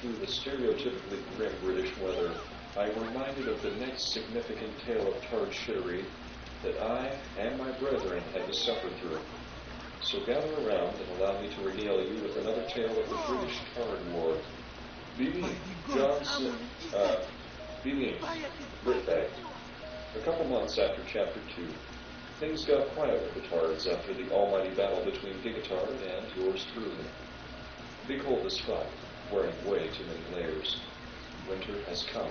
through the stereotypically grim British weather, I am reminded of the next significant tale of tard shittery that I and my brethren had to suffer through. So gather around and allow me to regale you with another tale of the British Tard War. B.B. Johnson, B.B. Britbag. A couple months after Chapter 2, things got quiet with the Tards after the almighty battle between Gigatard and yours truly. Big hole this fuck, wearing way too many layers. Winter has come.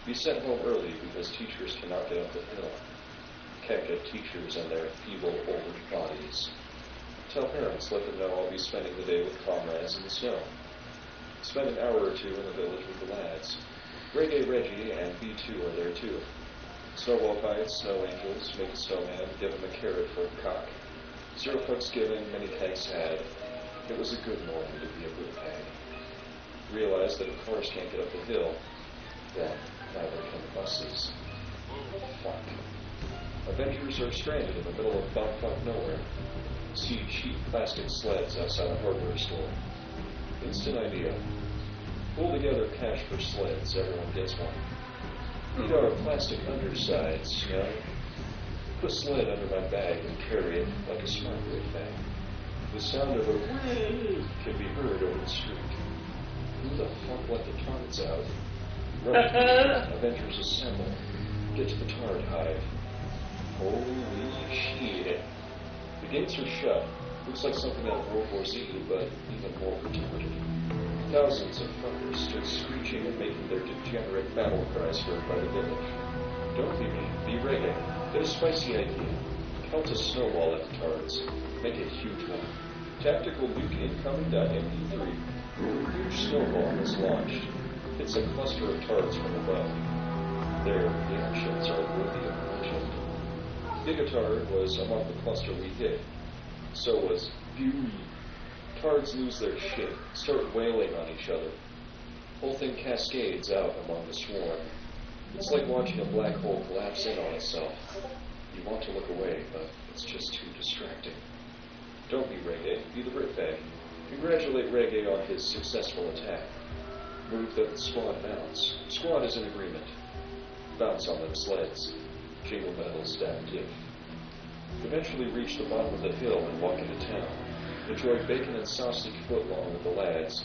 Be sent home early because teachers cannot get up the hill. Can't get teachers and their feeble old bodies. Tell parents, let them know I'll be spending the day with comrades in the snow. Spend an hour or two in the village with the lads. Reggae Reggie and B2 are there too. Snowball fights, snow angels, make a snowman, give him a carrot for a cock. 0 fucks given, many kegs had. It was a good morning to be a Britbag. Realize that if cars can't get up the hill, then neither can the buses. Fuck. Avengers are stranded in the middle of bumfuck nowhere. See cheap plastic sleds outside a hardware store. Instant idea. Pull together cash for sleds, everyone gets one. Eat our plastic undersides, you know. Put a sled under my bag and carry it like a smart bag. The sound of a whee can be heard over the street. Who the fuck let the tards out? Run, Avengers assemble. Get to the tard hive. Holy shit. The gates are shut. Looks like something out of World War Z, but even more retarded. Thousands of fuckers stood screeching and making their degenerate battle cries heard by the village. Don't be mean, be reggae. Get a spicy idea. Count a snowball at the tards. Make a huge one. Tactical nuke incoming.mp3. Huge snowball is launched. Hits a cluster of tards from above. Their reactions are worthy of mention. Gigatard was among the cluster we hit. So was Fury. Tards lose their shit, start wailing on each other. Whole thing cascades out among the swarm. It's like watching a black hole collapse in on itself. You want to look away, but it's just too distracting. Don't be Reggae, be the Britbag. Congratulate Reggae on his successful attack. Move that the squad mounts. Squad is in agreement. Bounce on them sleds. Jingle bells, that gift. Eventually reach the bottom of the hill and walk into town. Enjoy bacon and sausage footlong with the lads.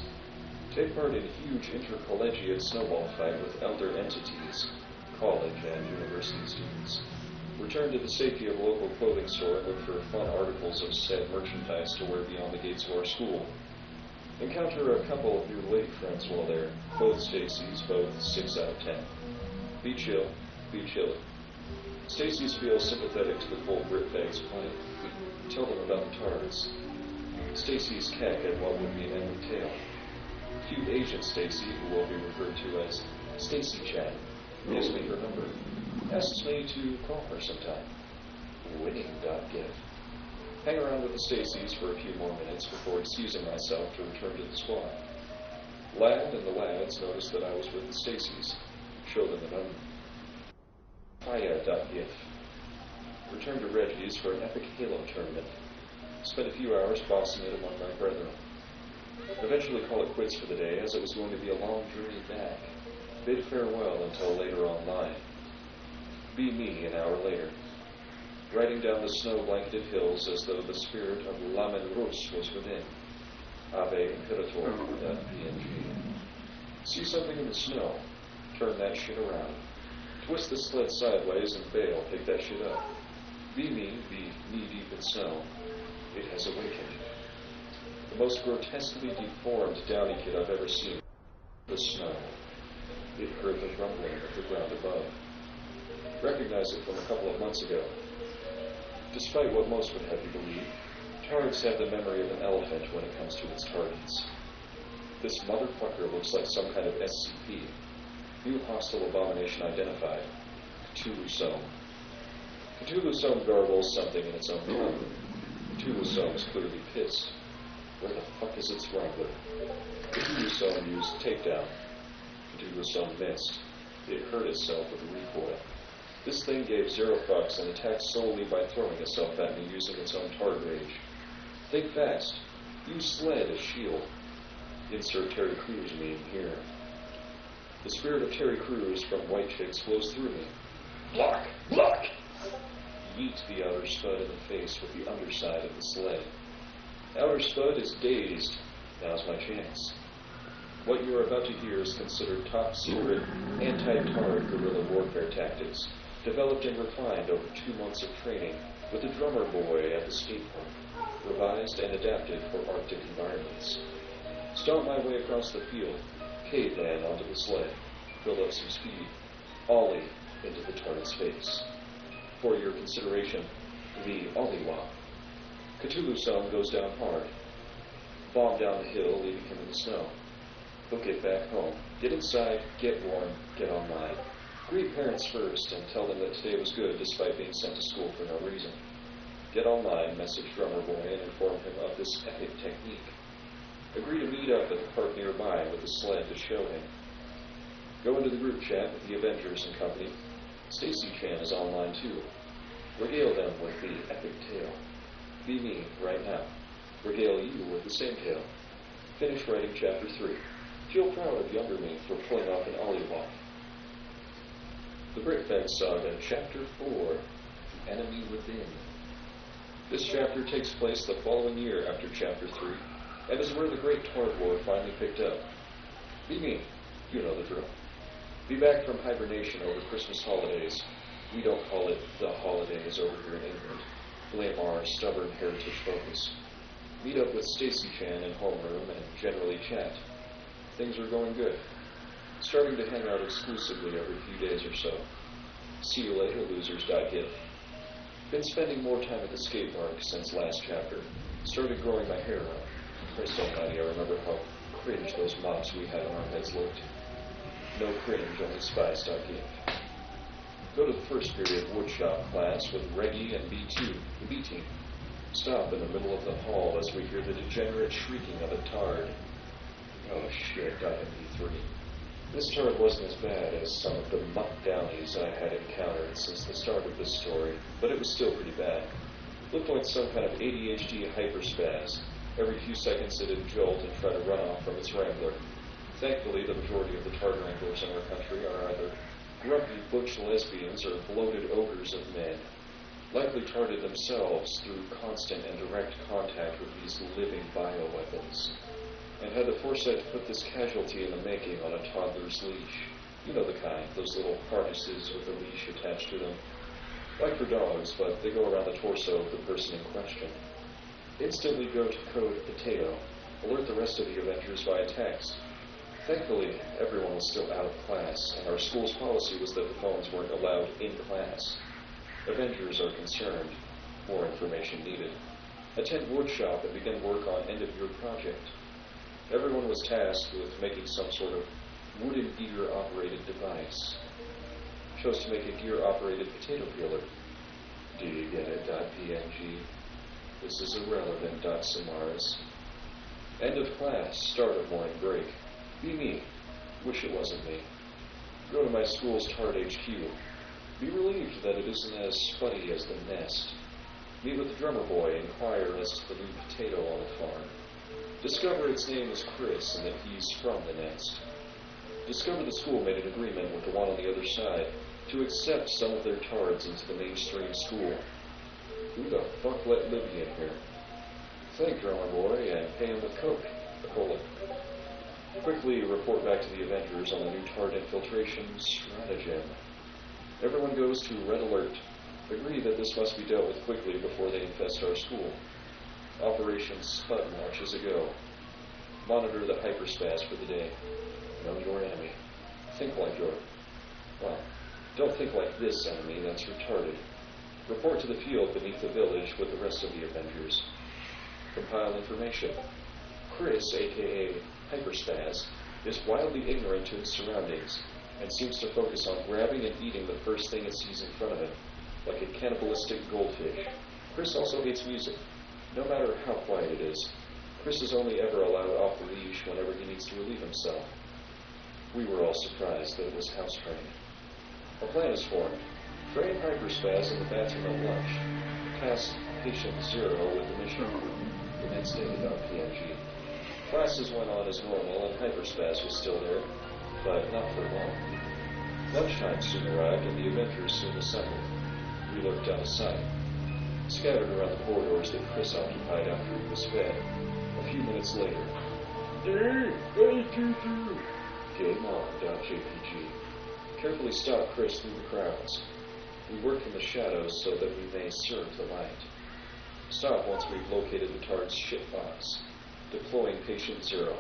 Take part in a huge intercollegiate snowball fight with elder entities, college and university students. Return to the safety of a local clothing store and look for fun articles of said merchandise to wear beyond the gates of our school. Encounter a couple of your lady friends while there, both Stacy's, both 6 out of 10. Be chill, be chilly. Stacy's feel sympathetic to the cold Britbag's plight. Tell them about the tards. Stacy's keck and what would be an ending tale. Cute Asian Stacy, who will be referred to as Stacy Chan, gives me her number. Asks me to call her sometime. Winning.gif. Hang around with the Stacys for a few more minutes before excusing myself to return to the squad. Lad and the lads noticed that I was with the Stacys. Show them the number. Faya.gif. Return to Reggie's for an epic Halo tournament. Spent a few hours bossing it among my brethren. Eventually call it quits for the day, as it was going to be a long journey back. Bid farewell until later online. Be me an hour later. Riding down the snow-blanketed hills as though the spirit of Lamen Rus was within. Ave Imperator.png. See something in the snow. Turn that shit around. Twist the sled sideways and bail, pick that shit up. Be me, be knee-deep in snow. It has awakened. The most grotesquely deformed Downy kid I've ever seen. The snow. It heard the rumbling of the ground above. Recognized it from a couple of months ago. Despite what most would have you believe, tards have the memory of an elephant when it comes to its targets. This motherfucker looks like some kind of SCP. New hostile abomination identified. Cthulhu Some. Cthulhu Some garbles something in its own tongue. Cthulhu Some is clearly pissed. Where the fuck is its wrangler? Cthulhu Some used takedown. Cthulhu Some missed. It hurt itself with recoil. This thing gave 0 fucks and attacked solely by throwing itself at me using its own tard rage. Think fast. Use sled as shield. Insert Terry Crews meme. The spirit of Terry Crews from White Chicks flows through me. Block! Block! Yeet the outer Spud in the face with the underside of the sled. Outer Spud is dazed. Now's my chance. What you are about to hear is considered top-secret, anti-Tard guerrilla warfare tactics, developed and refined over 2 months of training with a drummer boy at the skate park, revised and adapted for Arctic environments. Stomp my way across the field, caveman onto the sled, build up some speed, ollie into the Tard's face. For your consideration, the ollie walk. Cthulhu-san goes down hard. Bomb down the hill, leaving him in the snow. Book it back home. Get inside, get warm, get online. Greet parents first and tell them that today was good despite being sent to school for no reason. Get online, message drummer boy, and inform him of this epic technique. Agree to meet up at the park nearby with a sled to show him. Go into the group chat with the Avengers and company. Stacy Chan is online too. Regale them with the epic tale. Be me right now. Regale you with the same tale. Finish writing chapter 3. Feel proud of younger me for pulling off an ollie walk. The Brickfed Saga, Chapter 4, The Enemy Within. This chapter takes place the following year after Chapter 3, and is where the Great Tard War finally picked up. Be me. You know the drill. Be back from hibernation over Christmas holidays. We don't call it the holidays over here in England. Blame our stubborn heritage focus. Meet up with Stacy Chan in homeroom and generally chat. Things are going good. Starting to hang out exclusively every few days or so. See you later, losers.gif. Been spending more time at the skate park since last chapter. Started growing my hair out. Christ almighty, I remember how cringe those mops we had on our heads looked. No cringe, only spice.gif. Go to the first period woodshop class with Reggie and B2, the B team. Stop in the middle of the hall as we hear the degenerate shrieking of a Tard. Oh shit, .mp3. This Tard wasn't as bad as some of the muck downies I had encountered since the start of this story, but it was still pretty bad. Looked like some kind of ADHD hyperspaz. Every few seconds it'd jolt and try to run off from its wrangler. Thankfully, the majority of the Tard wranglers in our country are either grumpy butch lesbians or bloated ogres of men, likely tarded themselves through constant and direct contact with these living bioweapons, and had the foresight to put this casualty in the making on a toddler's leash. You know the kind, those little harnesses with a leash attached to them. Like for dogs, but they go around the torso of the person in question. Instantly go to code potato. Alert the rest of the Avengers via text. Thankfully, everyone was still out of class, and our school's policy was that the phones weren't allowed in class. Avengers are concerned. More information needed. Attend woodshop and begin work on end-of-year project. Everyone was tasked with making some sort of wooden gear-operated device. Chose to make a gear-operated potato peeler. Do you get it, .png? This is irrelevant, .samaras. End of class, start of morning break. Be me. Wish it wasn't me. Go to my school's Tard HQ. Be relieved that it isn't as funny as the nest. Meet with the drummer boy, inquire as to the new potato on the farm. Discover its name is Chris and that he's from the nest. Discover the school made an agreement with the one on the other side to accept some of their Tards into the mainstream school. Who the fuck let Libby in here? Thank drummer boy and pay him with coke. Quickly report back to the Avengers on the new Tard infiltration stratagem. Everyone goes to Red Alert. Agree that this must be dealt with quickly before they infest our school. Operation Spud marches a go. Monitor the hyperspaz for the day. Know your enemy. Think like your... Well, don't think like this enemy, that's retarded. Report to the field beneath the village with the rest of the Avengers. Compile information. Chris, a.k.a. Hyperspaz, is wildly ignorant to his surroundings and seems to focus on grabbing and eating the first thing it sees in front of him, like a cannibalistic goldfish. Chris also hates music. No matter how quiet it is, Chris is only ever allowed off the leash whenever he needs to relieve himself. We were all surprised that it was house-trained. A plan is formed. Train Hyperspaz in the bathroom at lunch. Task Patient Zero with the mission. The next day, .png. Classes went on as normal, and Hyperspaz was still there. but not for long. Lunchtime soon arrived, and the Avengers soon assembled. We lurked out of sight, scattered around the corridors that Chris occupied after he was fed. A few minutes later, hey, Game on, .jpg. Carefully stopped Chris through the crowds. We work from the shadows so that we may serve the light. Stop once we've located the TARD's shipbox. Deploying Patient Zero.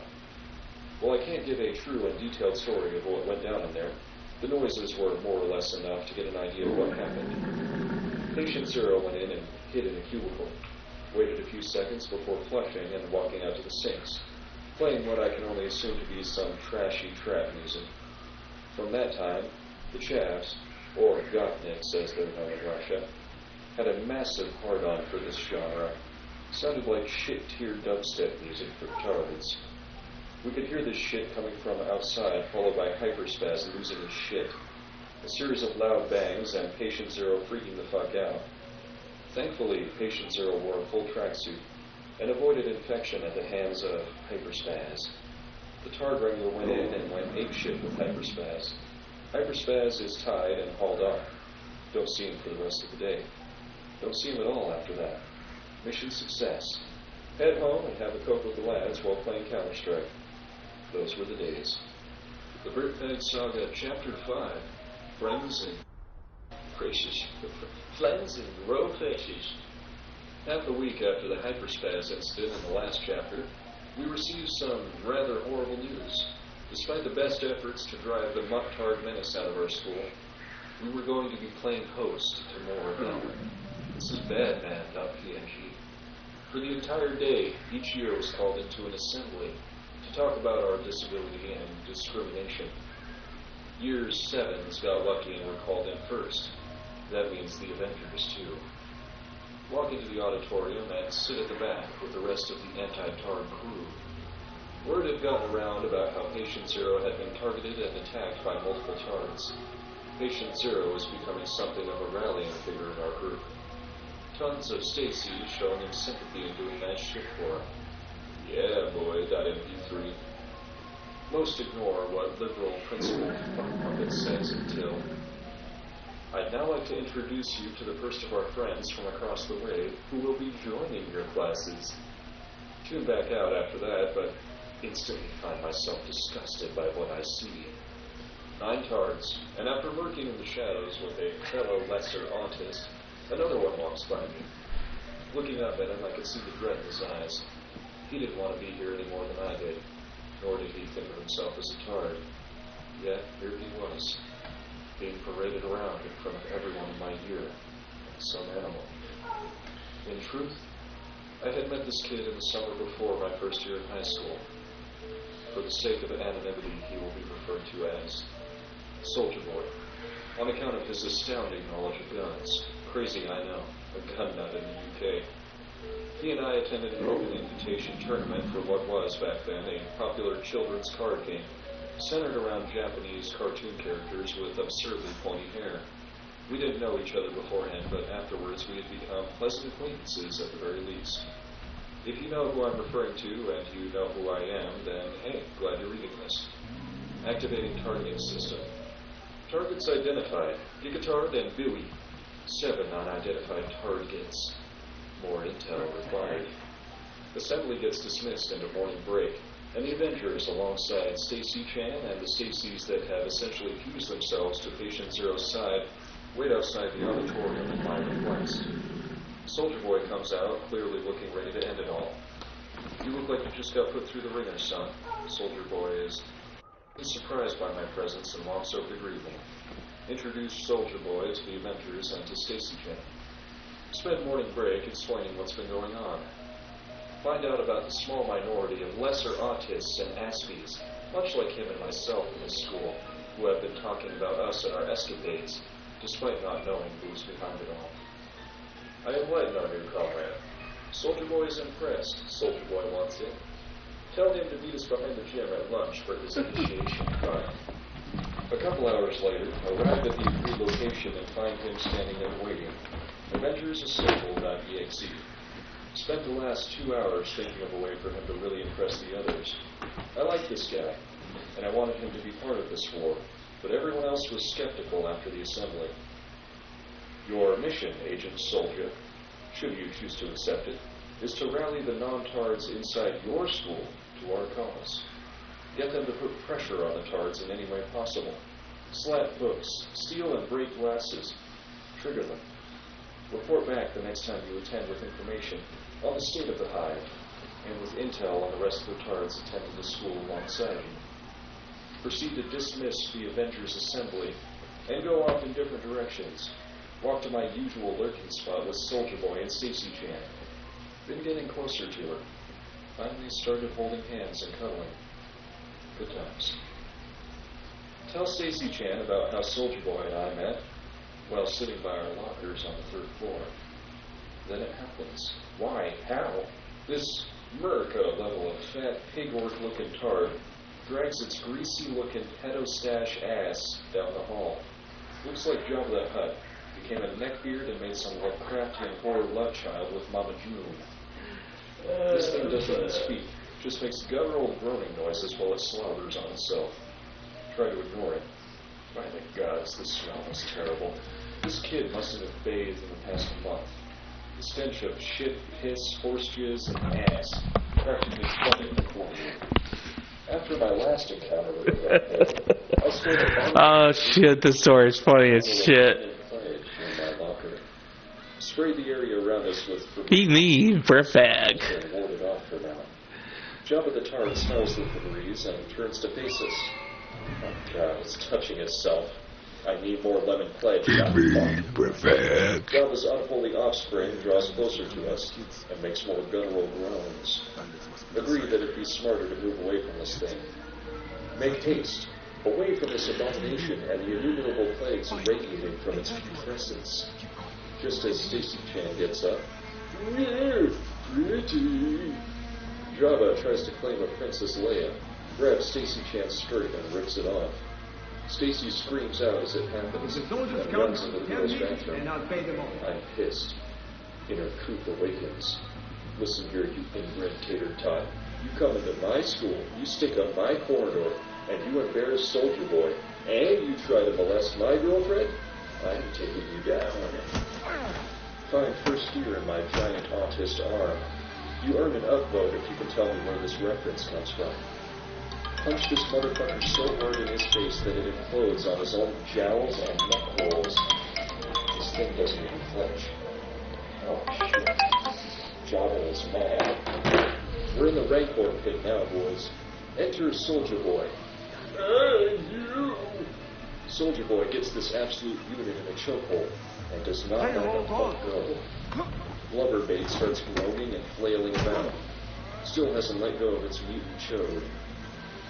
While I can't give a true and detailed story of what went down in there, the noises were more or less enough to get an idea of what happened. Patient Zero went in and hid in a cubicle, waited a few seconds before flushing and walking out to the sinks, playing what I can only assume to be some trashy trap music. From that time, the Chavs, or Gothniks as they're known in Russia, had a massive hard-on for this genre. Sounded like shit-tier dubstep music for tards. We could hear this shit coming from outside, followed by Hyperspaz losing his shit. A series of loud bangs and Patient Zero freaking the fuck out. Thankfully, Patient Zero wore a full tracksuit and avoided infection at the hands of Hyperspaz. The Tard Wrangler went in and went apeshit with Hyperspaz. Hyperspaz is tied and hauled off. Don't see him for the rest of the day. Don't see him at all after that. Mission success. Head home and have a coke with the lads while playing Counter-Strike. Those were the days. The Bertbag Saga, Chapter 5. Friends and Faces. Friends and Row Faces. Half a week after the Hyperspaz incident in the last chapter, we received some rather horrible news. Despite the best efforts to drive the Muck-Tard menace out of our school, we were going to be playing host to more of them. This is bad, man.png. For the entire day, each year was called into an assembly to talk about our disability and discrimination. Years 7s got lucky and were called in first. That means the Avengers, too. Walk into the auditorium and sit at the back with the rest of the anti-Tard crew. Word had gotten around about how Patient Zero had been targeted and attacked by multiple Tards. Patient Zero was becoming something of a rallying figure in our group. Tons of Stacy showing him sympathy and doing nice shit for him. Yeah, boy, .mp3. Most ignore what liberal principal fuck says until... I'd now like to introduce you to the first of our friends from across the way who will be joining your classes. Tune back out after that, but instantly find myself disgusted by what I see. 9 Tards, and after lurking in the shadows with a fellow lesser autist, another one walks by me. Looking up at him, I could see the dread in his eyes. He didn't want to be here any more than I did, nor did he think of himself as a Tard. Yet, here he was, being paraded around in front of everyone in my year, like some animal. In truth, I had met this kid in the summer before my first year in high school. For the sake of anonymity, he will be referred to as Soldier Boy, on account of his astounding knowledge of guns. Crazy, I know, a gun nut in the UK. He and I attended an open invitation tournament for what was, back then, a popular children's card game, centered around Japanese cartoon characters with absurdly pointy hair. We didn't know each other beforehand, but afterwards we had become pleasant acquaintances at the very least. If you know who I'm referring to, and you know who I am, then hey, glad you're reading this. Activating targeting system. Targets identified. Gigatard and Bowie. 7 unidentified targets. More intel required. Assembly gets dismissed into morning break, and the Avengers, alongside Stacy Chan and the Stacys that have essentially fused themselves to Patient Zero's side, wait outside the auditorium at my request. Soldier Boy comes out, clearly looking ready to end it all. You look like you just got put through the ringer, son. Soldier Boy is surprised by my presence and walks over to greet me. Introduce Soldier Boy to the Avengers and to Stacy Chan. Spend morning break explaining what's been going on. Find out about the small minority of lesser autists and Aspies, much like him and myself in this school, who have been talking about us and our escapades, despite not knowing who's behind it all. I enlighten our new comrade. Soldier Boy is impressed. Soldier Boy wants in. Tell him to meet us behind the gym at lunch for his initiation card. A couple hours later, arrive at the agreed location and find him standing there waiting. Avengers Assemble.exe. Spent the last 2 hours thinking of a way for him to really impress the others. I like this guy. and I wanted him to be part of this war, but everyone else was skeptical after the assembly. Your mission, Agent Soldier, should you choose to accept it, is to rally the non-Tards inside your school to our cause. Get them to put pressure on the Tards in any way possible. Slap books, steal and break glasses, trigger them. Report back the next time you attend with information on the state of the hive, and with intel on the rest of the Tards attending the school alongside you. Proceed to dismiss the Avengers Assembly, and go off in different directions. Walk to my usual lurking spot with Soldier Boy and Stacy Chan. Been getting closer to her. Finally started holding hands and cuddling. Good times. Tell Stacy Chan about how Soldier Boy and I met while sitting by our lockers on the 3rd floor. Then it happens. Why? How? This Murica level of fat, pig-orc-looking tard drags its greasy-looking pedo-stash ass down the hall. Looks like Jabba the Hutt became a neckbeard and made some Lovecraftian horror love child with Mama June. This thing doesn't even speak, just makes guttural groaning noises while it slobbers on itself. Try to ignore it. By the gods, the smell was terrible. This kid mustn't have bathed in the past month. The stench of shit, piss, horse jizz, and ass practically flooded the corridor. After my last encounter with the I stayed at oh shit, this story is funny as shit. In my locker. Sprayed the area around us with Eat me for a fag. and warded off for now. Jabba the Tard smells the Febreze and turns to face us. Oh god, it's touching itself. I need more lemon pledge. Jabba's unholy offspring draws closer to us and makes more guttural groans. Agree that it'd be smarter to move away from this thing. Make haste, away from this abomination and the innumerable plagues radiating from its putrescence. Just as Stacy Chan gets up, pretty. Jabba tries to claim a Princess Leia, grabs Stacy Chan's skirt and rips it off. Stacy screams out as it happens and runs into the girl's bathroom. I'm pissed. Inner Couth awakens. Listen here, you inbred tater tot. You come into my school, you stick up my corridor, and you embarrass Soldier Boy, and you try to molest my girlfriend? I'm taking you down. Find first gear in my giant autist arm. You earn an upvote if you can tell me where this reference comes from. Punch this motherfucker so hard in his face that it implodes on his own jowls and neck holes. This thing doesn't even flinch. Oh shit. Jabba is mad. We're in the Rancor pit now, boys. Enter Soldier Boy. Hey, you! Soldier Boy gets this absolute unit in a chokehold and does not let them go. Blubberbait starts groaning and flailing about. Still hasn't let go of its mutant chode.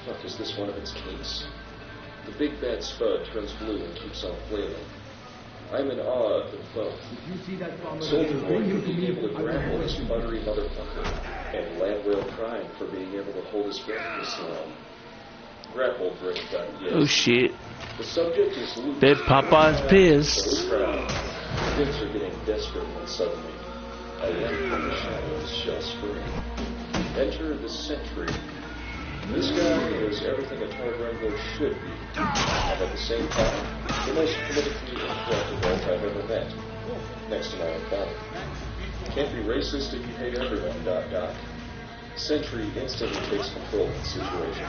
Fuck, is this one of its kinks? The big bad Spud turns blue and keeps on flailing. I'm in awe of the foe. Soldier Boy for being able to grapple this buttery motherfucker, and Landwell crying for being able to hold his breath this long. Grapple break got yes. Oh shit. The subject is Luke. Big Papa's pissed. Things are getting desperate when suddenly a lamp from the shadows shall spring. Enter the Sentry. This guy is everything a Tard Wrangler should be, and at the same time, the most politically incorrect adult I've ever met, next to my own father. Can't be racist if you hate everyone, ... Sentry instantly takes control of the situation,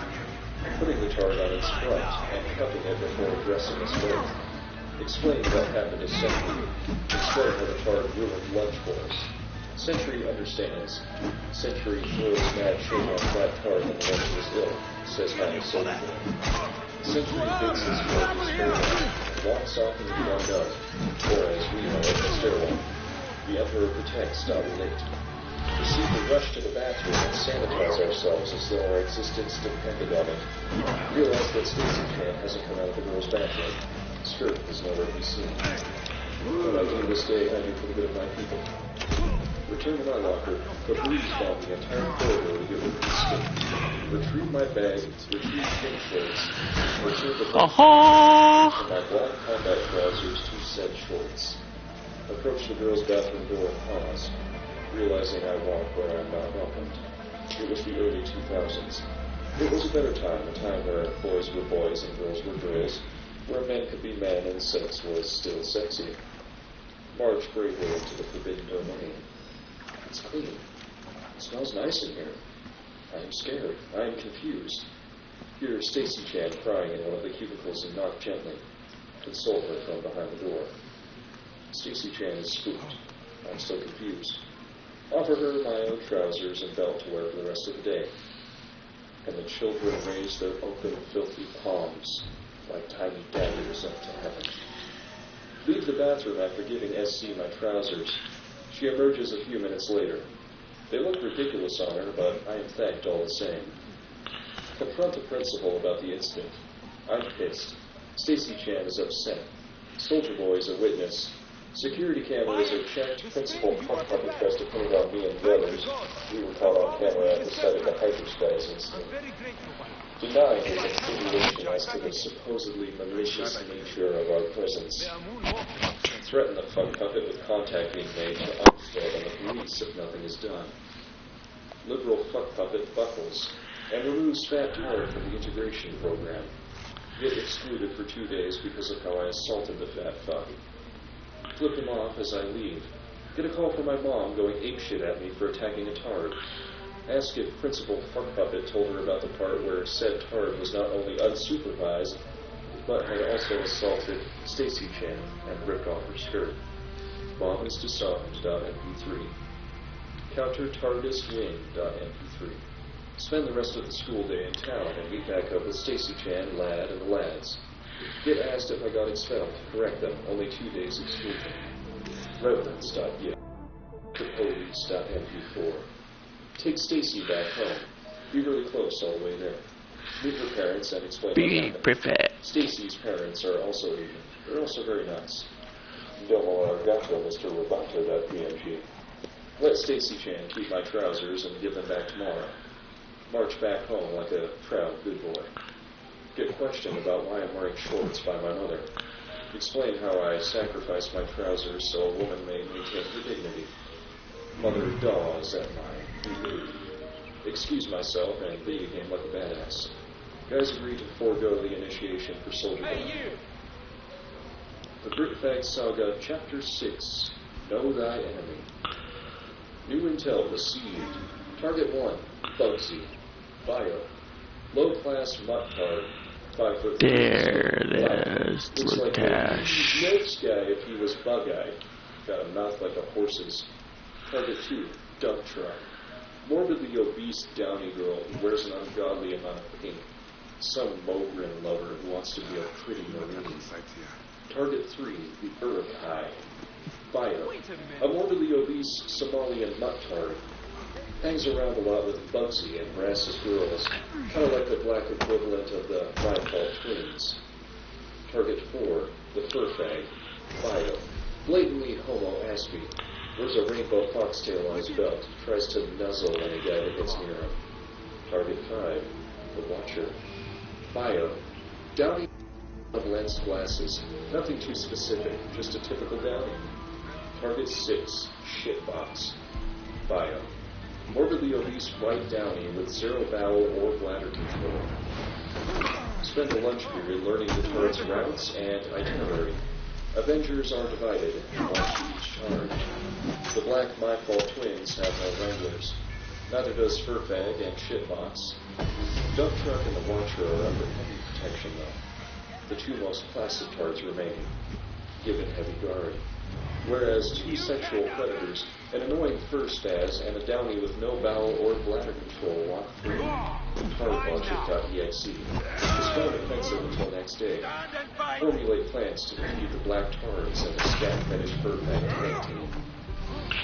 putting the Tard on its front and cupping it before addressing its birth. Explain what happened to Sentry. Explain how the Tard ruined lunch for us. Sentry understands. Sentry throws mad shit on Flat Tard when the lunch was ill, says hi to Soldier Boy. Sentry bids his focus farewell, walks off into the unknown, or as we know it, the stairwell. The Emperor protects late. Proceed to rush to the bathroom and sanitize ourselves as though our existence depended on it. Realize that Stacy Chan hasn't come out of the girl's bathroom. Skirt is nowhere to be seen. When I do this day, I do for the good of my people. Return to my locker, Febreze bomb the entire corridor to get rid of the stick. Retrieve my bag, retrieve pink shorts, retrieve the and my black combat trousers to said shorts. Approach the girl's bathroom door and pause, realizing I walk where I'm not welcomed. It was the early 2000s. It was a better time, a time where boys were boys and girls were girls, where men could be men and sex was still sexy. March bravely into the forbidden domain. It's clean. It smells nice in here. I am scared. I am confused. Hear Stacy Chan crying in one of the cubicles and knock gently. Console her from behind the door. Stacy Chan is spooked. I'm still confused. Offer her my own trousers and belt to wear for the rest of the day. And the children raise their open, filthy palms like tiny daggers up to heaven. Leave the bathroom after giving SC my trousers. She emerges a few minutes later. They look ridiculous on her, but I am thanked all the same. Confront the principal about the incident. I'm pissed. Stacy Chan is upset. Soldier Boy is a witness. Security cameras are checked. Principal Puff Puppet tries to put it on me and the others. We were caught on camera at the site of the hyperspace incident. Denying his insinuation as to the supposedly malicious nature of our presence. Threaten the Fuck Puppet with contact being made to Armstead and the police if nothing is done. Liberal Fuck Puppet buckles and removes Fat Tard from the integration program. Get excluded for 2 days because of how I assaulted the fat fuck. Flip him off as I leave. Get a call from my mom going apeshit at me for attacking a Tard. Ask if Principal Fuck Puppet told her about the part where said Tard was not only unsupervised, but had also assaulted Stacy Chan and ripped off her skirt. Mom is disarmed.mp3. Counter TARDIS win.mp3. Spend the rest of the school day in town and meet back up with Stacy Chan, Lad, and the lads. Get asked if I got expelled. Correct them. Only 2 days exclusion. Reverence.gif. Capotes.mp4. Take Stacy back home. Be really close all the way there. Meet her parents and explain what happened. Perfect. Stacy's parents are also Asian. They're also very nice. Domo arigato, Mr. Roboto.png. Let Stacy Chan keep my trousers and give them back tomorrow. March back home like a proud good boy. Get questioned about why I'm wearing shorts by my mother. Explain how I sacrificed my trousers so a woman may maintain her dignity. Mother daws at my mood. Excuse myself and lead a game like a badass. Guys agree to forego the initiation for Soldier Boy. The Britfag Saga, Chapter 6, Know Thy Enemy. New intel received. Target 1, Bugsy. Bio. Low-class mutt-tard. 5 foot. There it is. Looks like Lutash. a Notes guy if he was bug-eyed. Got a mouth like a horse's. Target 2, dump truck. Morbidly obese downy girl who wears an ungodly amount of pink. Some Mogren lover who wants to be a pretty marine. Target 3, the Uruk-hai. Bio. A morbidly obese Somalian mutt-tard. Hangs around a lot with Bugsy and harasses girls, kind of like the black equivalent of the My twins. Target 4, the Furfag. Bio. Blatantly homo-aspie. Wears a rainbow foxtail on his belt. Tries to nuzzle any guy that gets near him. Target 5, the Watcher. Bio. Downy lensed glasses. Nothing too specific, just a typical downy. Target 6, Shitbox. Bio. Morbidly obese white downy with zero bowel or bladder control. Spend the lunch period learning the Tard's routes and itinerary. Avengers are divided and watch each charge. The Black My Fault twins have no wranglers. Neither does Furfag and Shitbox. Dump Truck and the Watcher are under heavy protection, though. The 2 most placid Tards remaining, given heavy guard. Whereas 2 sexual predators, an annoying fur spaz, and a downy with no bowel or bladder control walk free. Tardlogic.exe. Dispel defensive until next day. Formulate plans to defeat the Black Tards and the scat fetish Furfag tank team.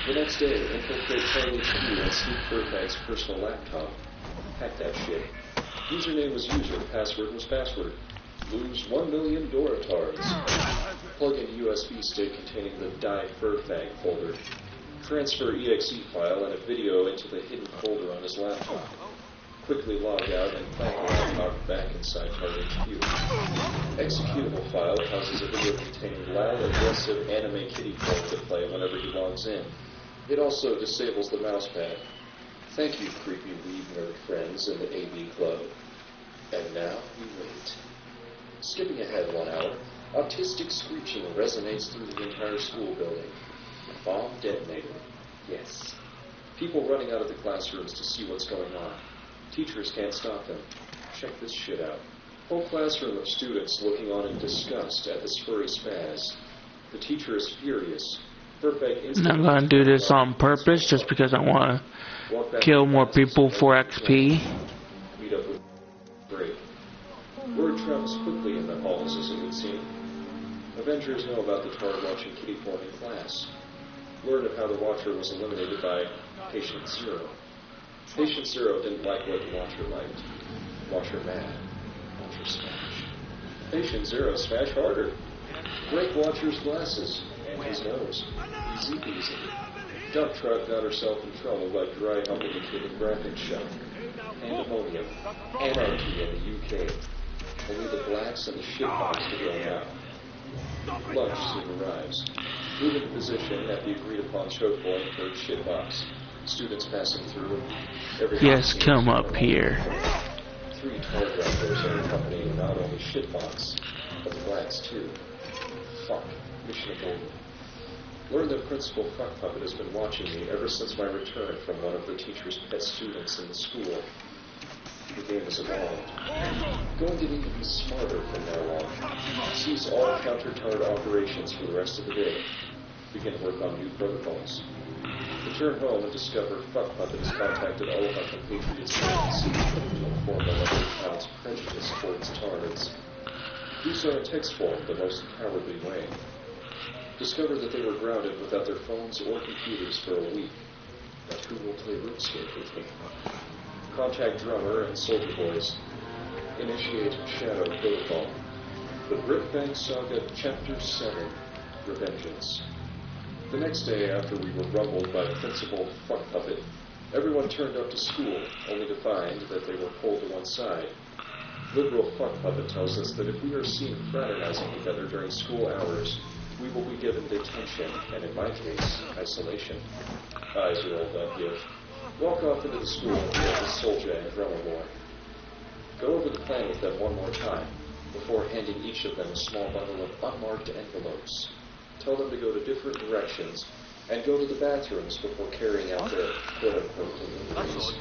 The next day, infiltrate Charlie HQ and sneak Furfag's personal laptop. Hack that shit. Username was user, password was password. Lose 1 million Dora Tards. Plug in USB stick containing the Die Furfag folder. Transfer exe file and a video into the hidden folder on his laptop. Quickly log out and plant the laptop back inside Target HQ. Executable file causes a video containing loud, aggressive anime kitty porn to play whenever he logs in. It also disables the mousepad. Thank you, creepy weed nerd friends in the AV Club. And now we wait. Skipping ahead 1 hour, autistic screeching resonates through the entire school building. Bomb detonated. Yes. People running out of the classrooms to see what's going on. Teachers can't stop them. Check this shit out. Whole classroom of students looking on in disgust at this furry spaz. The teacher is furious. I'm not gonna do this on purpose just because I want to kill more people for XP. Meet up with break. Word travels quickly in the halls, as it would seem. Avengers know about the Tard watching kitty porn in class. Learn of how the Watcher was eliminated by Patient Zero. Patient Zero didn't like what the Watcher liked. Watcher mad. Watcher smash. Patient Zero smash harder. Break Watcher's glasses and his nose. Easy peasy. Duck Truck got herself in trouble by dry humping a kid in graphic shop. Pandemonium. Anarchy in the UK. Only the blacks and the shitbox to go now. Lunch soon arrives. Move into position at the agreed-upon choke point for shitbox. Students passing through. Yes, come up here. 3 Tard rappers are accompanying not only shitbox, but the blacks too. Fuck. Mission aborted. Learn that Principal Fuck Puppet has been watching me ever since my return from one of the teacher's pet students in the school. The game has evolved. Going to need to be smarter from now on. Cease all counter-Tard operations for the rest of the day. Begin work on new protocols. Return home and discover Fuck Puppet has contacted all of our compatriots to inform them of their child's prejudice towards Tards. Do so in text form, the most cowardly way. Discover that they were grounded without their phones or computers for a week. But who will play RuneScape with me? Contact Drummer and Soldier Boys. Initiate Shadow Protocol. The Brickbank Saga Chapter 7, Revengeance. The next day, after we were rumbled by Principal Fuck Puppet, everyone turned up to school, only to find that they were pulled to one side. Liberal Fuck Puppet tells us that if we are seen fraternizing together during school hours, we will be given detention, and in my case, isolation. Eyes rolled that gift. Walk off into the school and meet the Soldier and Drummer Boy. Go over the plan with them one more time, before handing each of them a small bundle of unmarked envelopes. Tell them to go to different directions, and go to the bathrooms before carrying out their quote-unquote deliveries.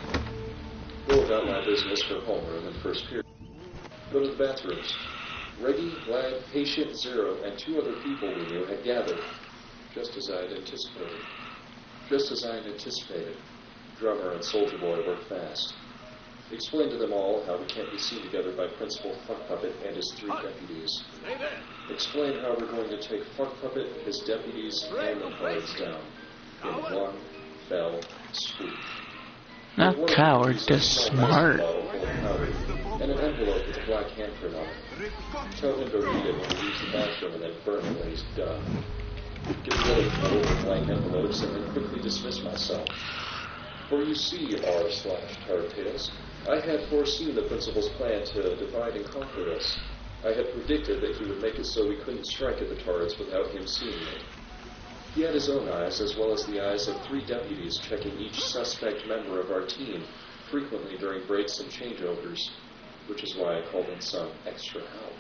Go about my business for homeroom and first period. Go to the bathrooms. Reggie, Lad, Patient Zero, and 2 other people we knew had gathered, just as I had anticipated. Drummer and Soldier Boy worked fast. Explain to them all how we can't be seen together by Principal Fuck Puppet and his 3 deputies. Explain how we're going to take Fuck Puppet, his deputies, and the Tards down in one fell swoop. Not coward, just smart. And an envelope with a black handprint on it. Tell him to read it when he leaves the bathroom and then burn it when he's done. Get rid of the blank envelopes and then quickly dismiss myself. For you see, r/Tardtails, I had foreseen the principal's plan to divide and conquer us. I had predicted that he would make it so we couldn't strike at the Tards without him seeing it. He had his own eyes, as well as the eyes of 3 deputies checking each suspect member of our team, frequently during breaks and changeovers, which is why I called in some extra help.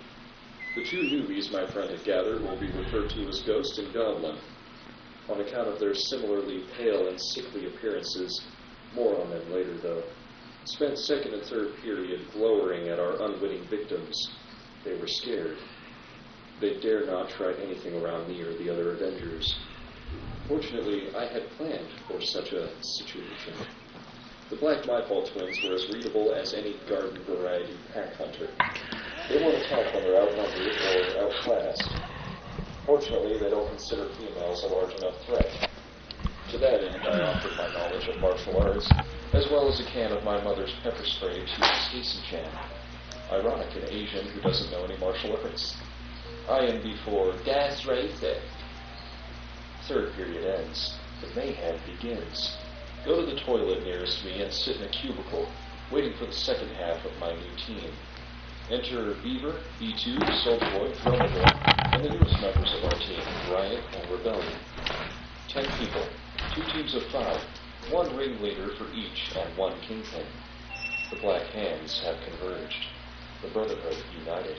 The 2 newbies my friend had gathered will be referred to as Ghost and Goblin. On account of their similarly pale and sickly appearances, more on them later though, spent second and third period glowering at our unwitting victims. They were scared. They dare not try anything around me or the other Avengers. Fortunately, I had planned for such a situation. The Black Myfall twins were as readable as any garden variety pack hunter. They won't attack when they're outnumbered or outclassed. Fortunately, they don't consider females a large enough threat. To that end, I offered my knowledge of martial arts, as well as a can of my mother's pepper spray to Stacy-chan. Ironic, an Asian who doesn't know any martial arts. INB for Das Reise. Third period ends. The mayhem begins. Go to the toilet nearest me and sit in a cubicle, waiting for the second half of my new team. Enter Beaver, B2, Soldier Boy, Drummer Boy, and the newest members of our team, Riot and Rebellion. 10 people, 2 teams of 5, One ringleader for each and one kingpin. The Black Hands have converged, the Brotherhood united.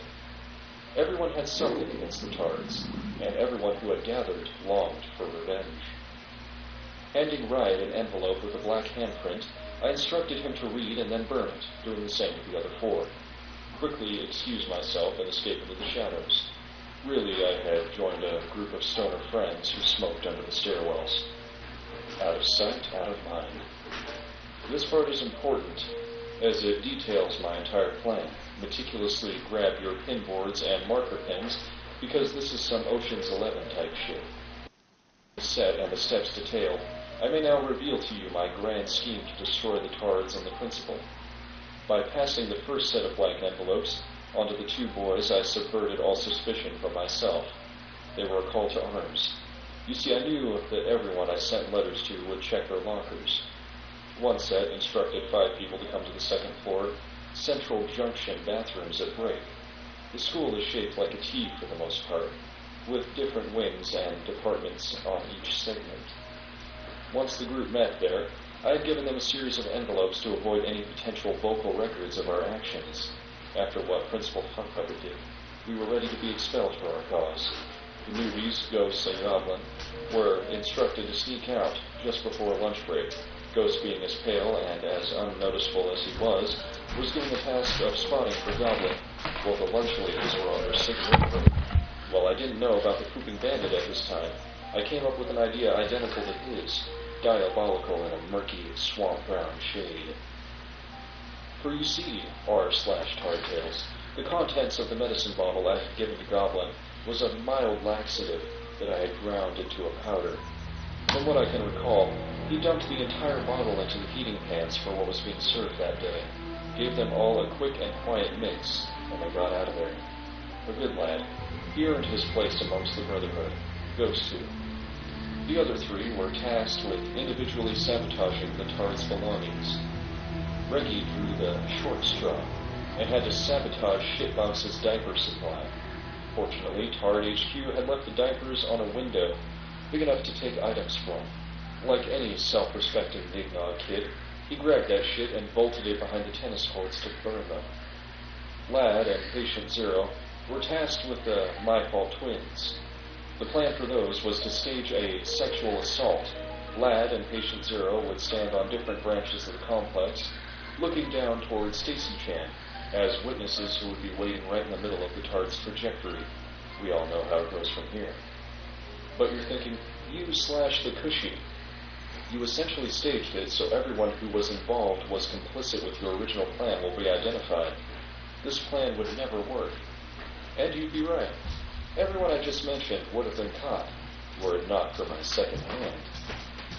Everyone had something against the Tards, and everyone who had gathered longed for revenge. Handing Riot an envelope with a black handprint, I instructed him to read and then burn it, doing the same with the other four. Quickly excused myself and escaped into the shadows. Really, I had joined a group of stoner friends who smoked under the stairwells. Out of sight, out of mind. This part is important, as it details my entire plan. Meticulously grab your pinboards and marker pens, because this is some Ocean's 11 type shit. The set and the steps detailed, I may now reveal to you my grand scheme to destroy the Tards and the principal. By passing the first set of blank envelopes onto the two boys, I subverted all suspicion from myself. They were a call to arms. You see, I knew that everyone I sent letters to would check their lockers. One set instructed 5 people to come to the second floor, Central Junction bathrooms at break. The school is shaped like a T for the most part, with different wings and departments on each segment. Once the group met there, I had given them a series of envelopes to avoid any potential vocal records of our actions. After what Principal Funcover did, we were ready to be expelled for our cause. The newbies, Ghost and Goblin, were instructed to sneak out just before lunch break. Ghost, being as pale and as unnoticeable as he was given the task of spotting for Goblin, while the lunch ladies were on their cigarette break. While I didn't know about the Pooping Bandit at this time, I came up with an idea identical to his, diabolical in a murky, swamp-brown shade. For you see, r/Tardtails, the contents of the medicine bottle I had given to Goblin was a mild laxative that I had ground into a powder. From what I can recall, he dumped the entire bottle into the heating pans for what was being served that day, gave them all a quick and quiet mix, and they got out of there. A good lad. He earned his place amongst the Brotherhood. Ghost too. The other 3 were tasked with individually sabotaging the Tard's belongings. Reggie drew the short straw, and had to sabotage Shitbox's diaper supply. Fortunately, Tard HQ had left the diapers on a window big enough to take items from. Like any self-respecting Nignog kid, he grabbed that shit and bolted it behind the tennis courts to burn them. Lad and Patient Zero were tasked with the My Fault twins. The plan for those was to stage a sexual assault. Lad and Patient Zero would stand on different branches of the complex, looking down toward Stacy Chan, as witnesses who would be waiting right in the middle of the Tard's trajectory. We all know how it goes from here. But you're thinking, you/the Cushy. You essentially staged it so everyone who was involved was complicit with your original plan will be identified. This plan would never work. And you'd be right. Everyone I just mentioned would have been caught, were it not for my second hand.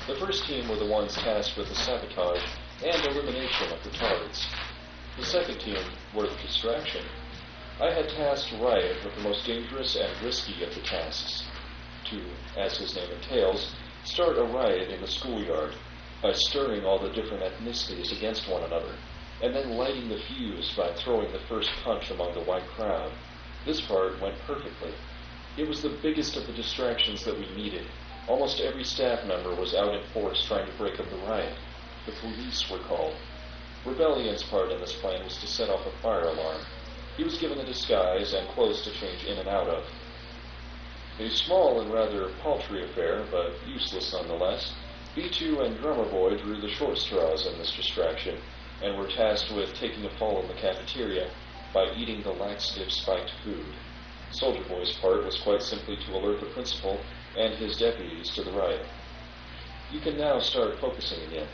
The first team were the ones tasked with the sabotage and elimination of the Tards. The second team were the distraction. I had tasked Riot with the most dangerous and risky of the tasks, to, as his name entails, start a riot in the schoolyard by stirring all the different ethnicities against one another, and then lighting the fuse by throwing the first punch among the white crowd. This part went perfectly. It was the biggest of the distractions that we needed. Almost every staff member was out in force trying to break up the riot. The police were called. Rebellion's part in this plan was to set off a fire alarm. He was given a disguise and clothes to change in and out of. A small and rather paltry affair, but useless nonetheless, B2 and Drummer Boy drew the short straws in this distraction, and were tasked with taking a fall in the cafeteria by eating the laxative-spiked food. Soldier Boy's part was quite simply to alert the principal and his deputies to the riot. You can now start focusing again.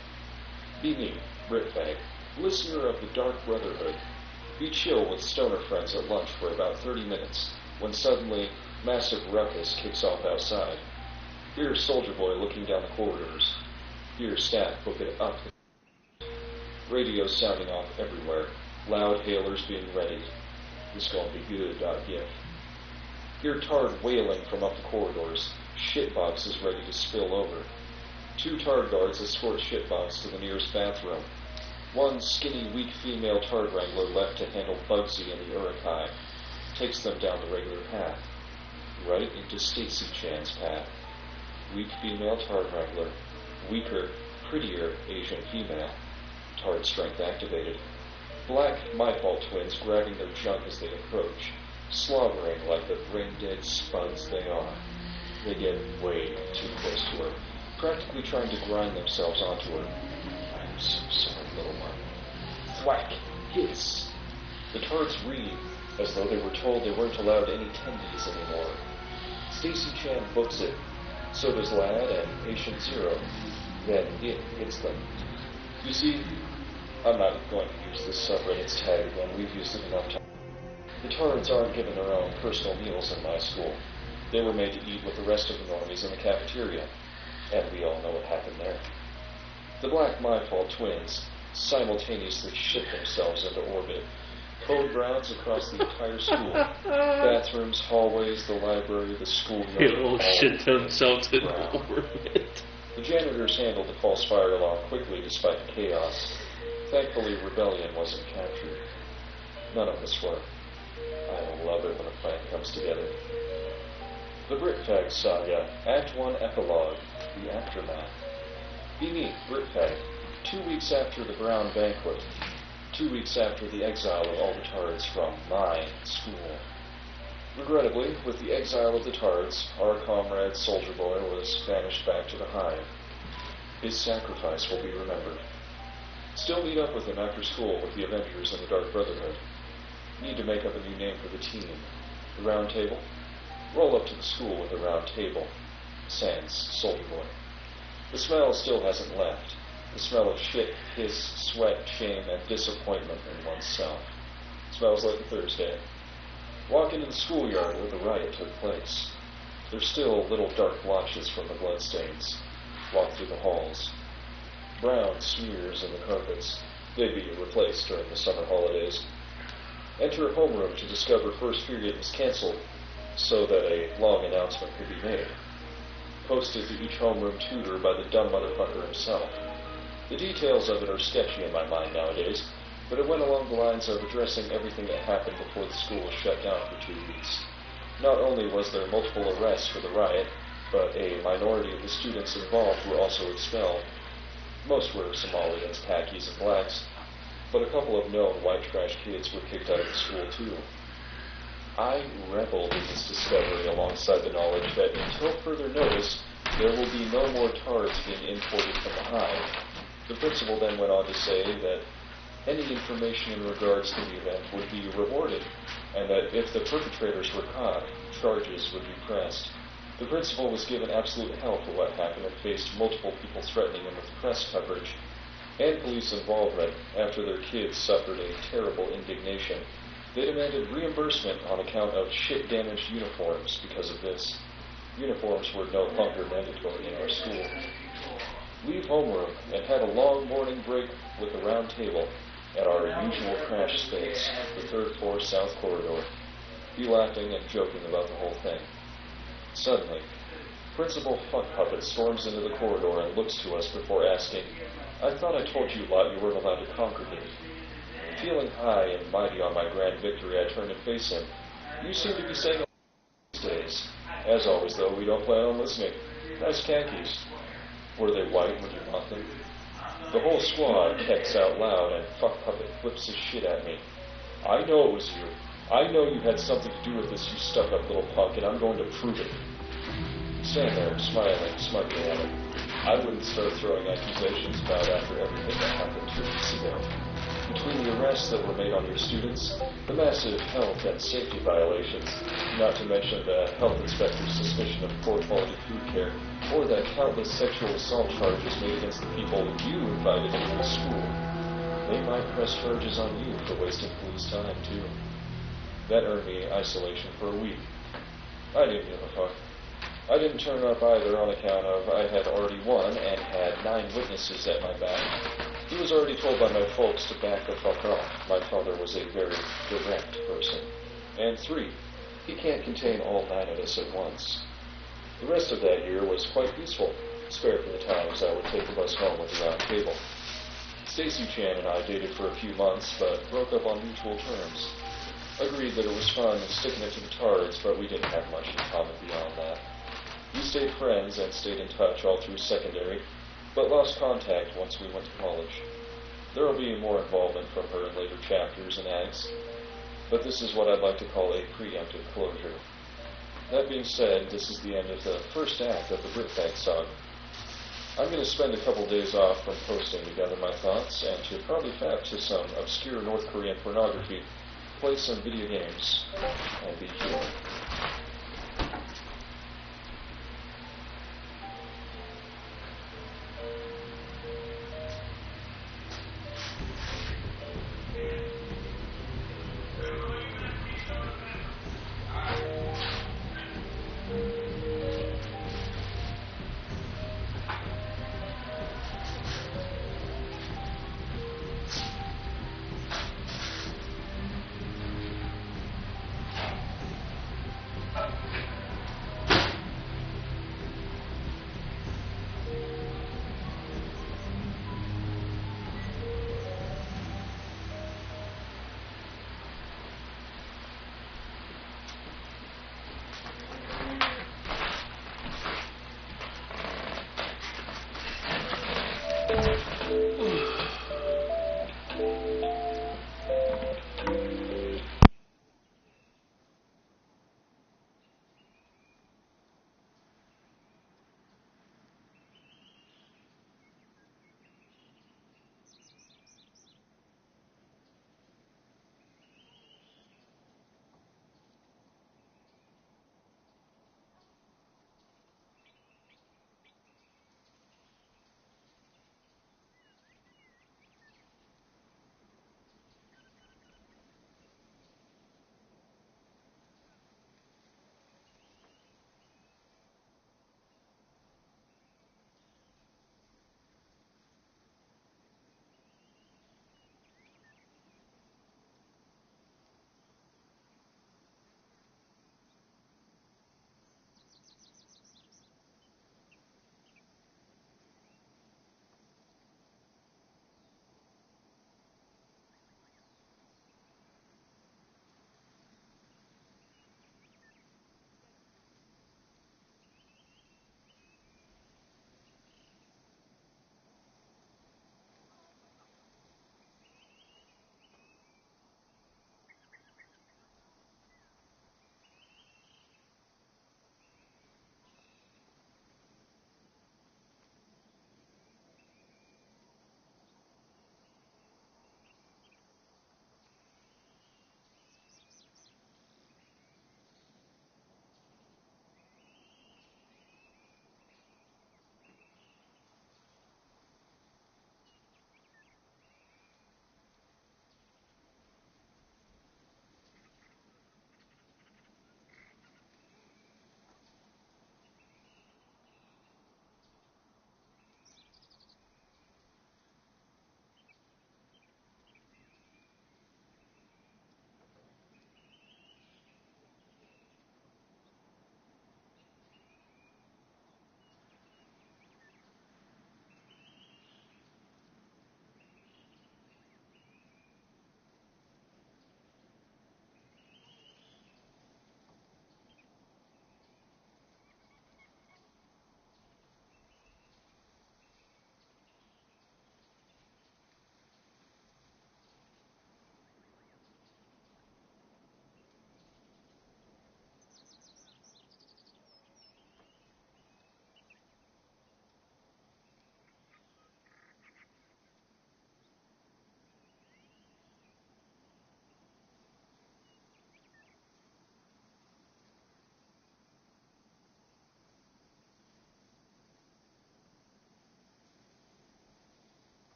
Be me, Britfag, listener of the Dark Brotherhood. Be chill with stoner friends at lunch for about 30 minutes, when suddenly massive ruckus kicks off outside. Here's Soldier Boy looking down the corridors. Here's staff booking up. Radios sounding off everywhere. Loud hailers being readied. This gonna be good.gif. Hear Tard wailing from up the corridors. Shitbox is ready to spill over. 2 Tard guards escort Shitbox to the nearest bathroom. One skinny, weak female Tard Wrangler left to handle Bugsy and the Urukai. Takes them down the regular path. Right into Stacy Chan's path. Weak female Tard Wrangler. Weaker, prettier Asian female. Tard strength activated. Black my-fault twins grabbing their junk as they approach, slobbering like the brain-dead spuds they are. They get way too close to her, practically trying to grind themselves onto her. I'm so sorry, little one. Thwack! Hiss! The tards read, as though they were told they weren't allowed any tendies anymore. Stacy Chan books it. So does Lad and Patient Zero. Then it hits them. You see, I'm not going to use this subreddit's tag again. We've used it enough times. The tards aren't given their own personal meals in my school. They were made to eat with the rest of the normies in the cafeteria. And we all know what happened there. The Black My-Fault twins simultaneously ship themselves into orbit. Code routes across the entire school. Bathrooms, hallways, the library, the schoolyard. They all shit themselves into orbit. The janitors handled the false fire alarm quickly despite the chaos. Thankfully, rebellion wasn't captured. None of us were. I love it when a plan comes together. The Britfag Saga, Act 1 Epilogue, The Aftermath. We meet Britfag 2 weeks after the Brown Banquet, 2 weeks after the exile of all the tards from my school. Regrettably, with the exile of the tards, our comrade Soldier Boy was banished back to the hive. His sacrifice will be remembered. Still meet up with him after school with the Avengers and the Dark Brotherhood. Need to make up a new name for the team. The Round Table? Roll up to the school with the Round Table. Sans Soldier Boy. The smell still hasn't left. The smell of shit, piss, sweat, shame, and disappointment in oneself. Smells like a Thursday. Walk into the schoolyard where the riot took place. There's still little dark blotches from the bloodstains. Walk through the halls. Brown smears in the carpets. They'd be replaced during the summer holidays. Enter a homeroom to discover first period was cancelled, so that a long announcement could be made. Posted to each homeroom tutor by the dumb motherfucker himself. The details of it are sketchy in my mind nowadays, but it went along the lines of addressing everything that happened before the school was shut down for 2 weeks. Not only was there multiple arrests for the riot, but a minority of the students involved were also expelled. Most were Somalians, khakis, and blacks, but a couple of known white trash kids were kicked out of the school too. I reveled in this discovery alongside the knowledge that until further notice, there will be no more tards being imported from the hive. The principal then went on to say that any information in regards to the event would be rewarded, and that if the perpetrators were caught, charges would be pressed. The principal was given absolute hell for what happened and faced multiple people threatening him with press coverage and police involvement after their kids suffered a terrible indignation. They demanded reimbursement on account of shit-damaged uniforms because of this. Uniforms were no longer mandatory in our school. Leave homeroom and have a long morning break with the Round Table at our usual crash space, the 3rd floor south corridor. Be laughing and joking about the whole thing. Suddenly, Principal Fuck Puppet storms into the corridor and looks to us before asking, "I thought I told you lot you weren't allowed to congregate." Feeling high and mighty on my grand victory, I turned to face him. "You seem to be saying these days. As always, though, we don't plan on listening. Nice khakis." Were they white when you bought them? The whole squad kecks out loud, and Fuck Puppet flips his shit at me. "I know it was you. I know you had something to do with this, you stuck-up little punk, and I'm going to prove it." Stand there, smiling smartly at him. I wouldn't start throwing accusations about after everything that happened 2 weeks ago. Between the arrests that were made on your students, the massive health and safety violations, not to mention the health inspector's suspicion of poor quality food care, or the countless sexual assault charges made against the people you invited into the school, they might press charges on you for wasting police time, too. That earned me isolation for a week. I didn't give a fuck. I didn't turn up either on account of I had already won and had 9 witnesses at my back. He was already told by my folks to back the fuck off. My father was a very direct person. And 3, he can't contain all 9 of us at once. The rest of that year was quite peaceful, spared for the times I would take the bus home with the Round Table. Stacy Chan and I dated for a few months, but broke up on mutual terms. Agreed that it was fun sticking it to the tards, but we didn't have much in common beyond that. We stayed friends and stayed in touch all through secondary, but lost contact once we went to college. There will be more involvement from her in later chapters and acts, but this is what I'd like to call a preemptive closure. That being said, this is the end of the first act of the Britbank saga. I'm going to spend a couple days off from posting to gather my thoughts and to probably fap to some obscure North Korean pornography, play some video games, and be human.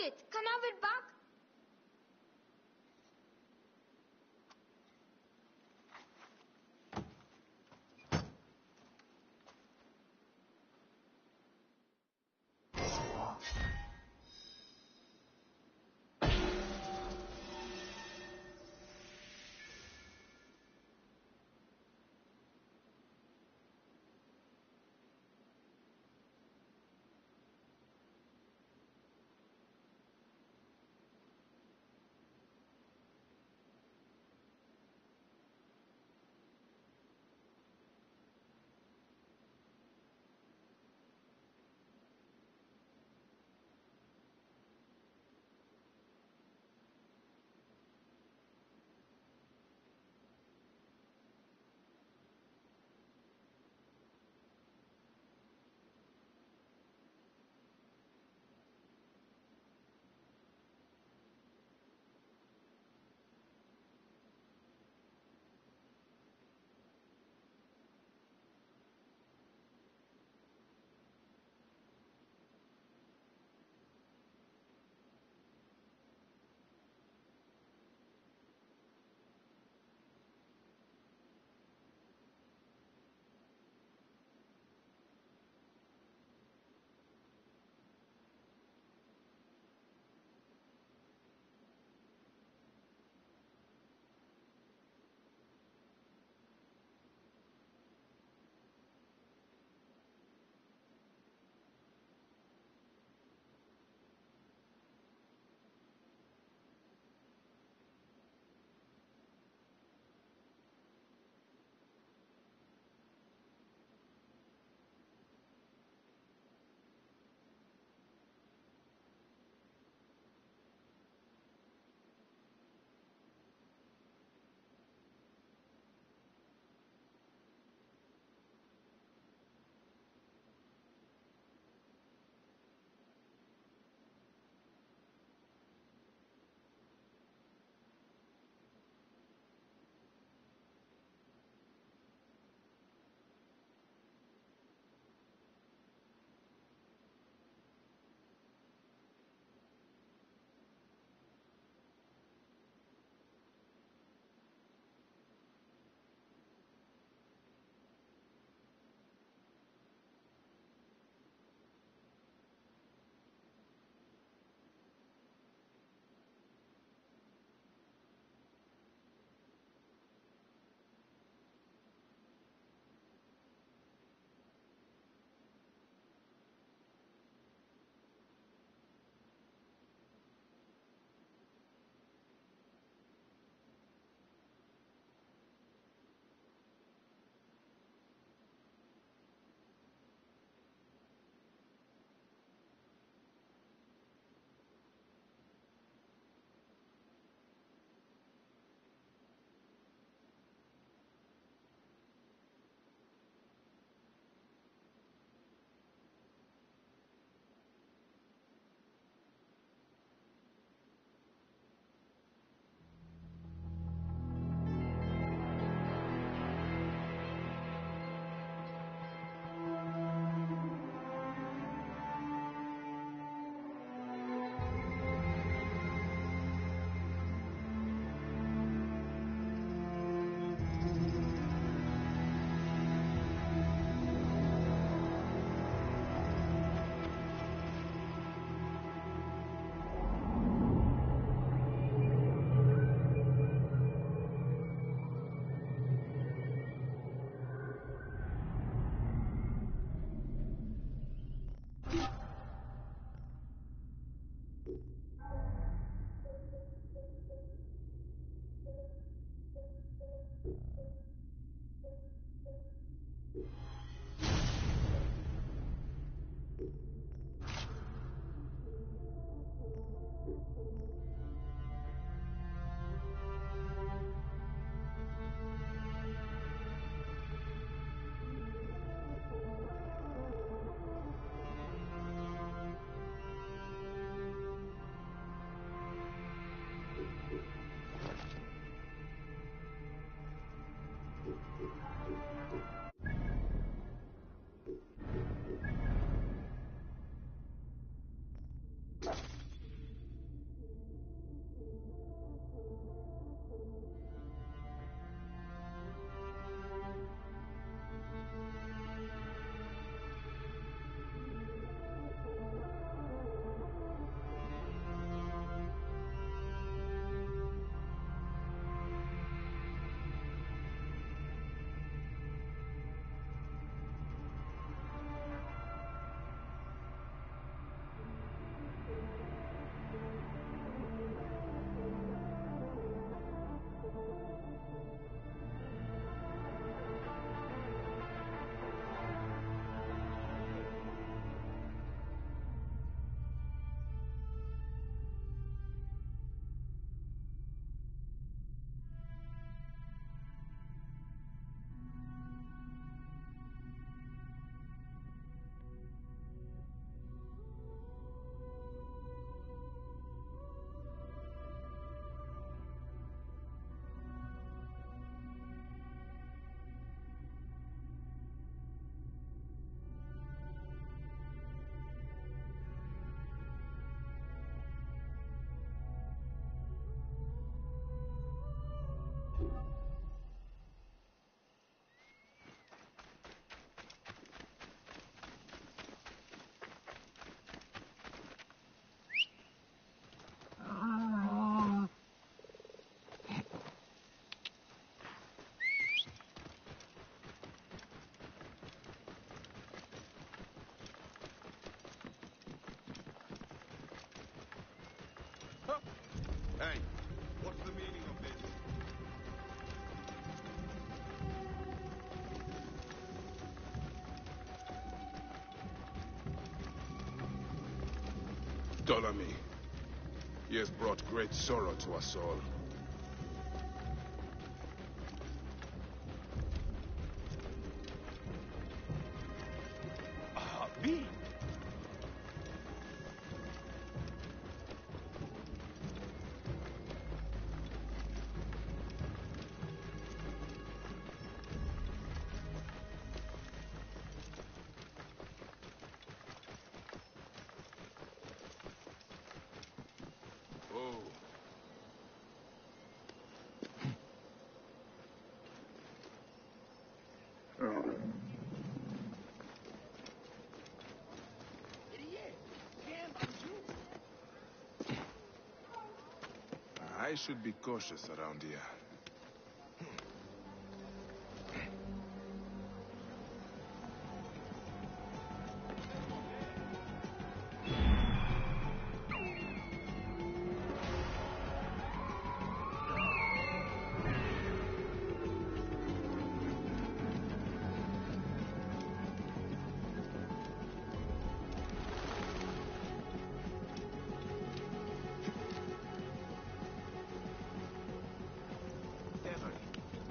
found it. Kan have it back? Hey, what's the meaning of this? Ptolemy, he has brought great sorrow to us all. Me? Oh. I should be cautious around here.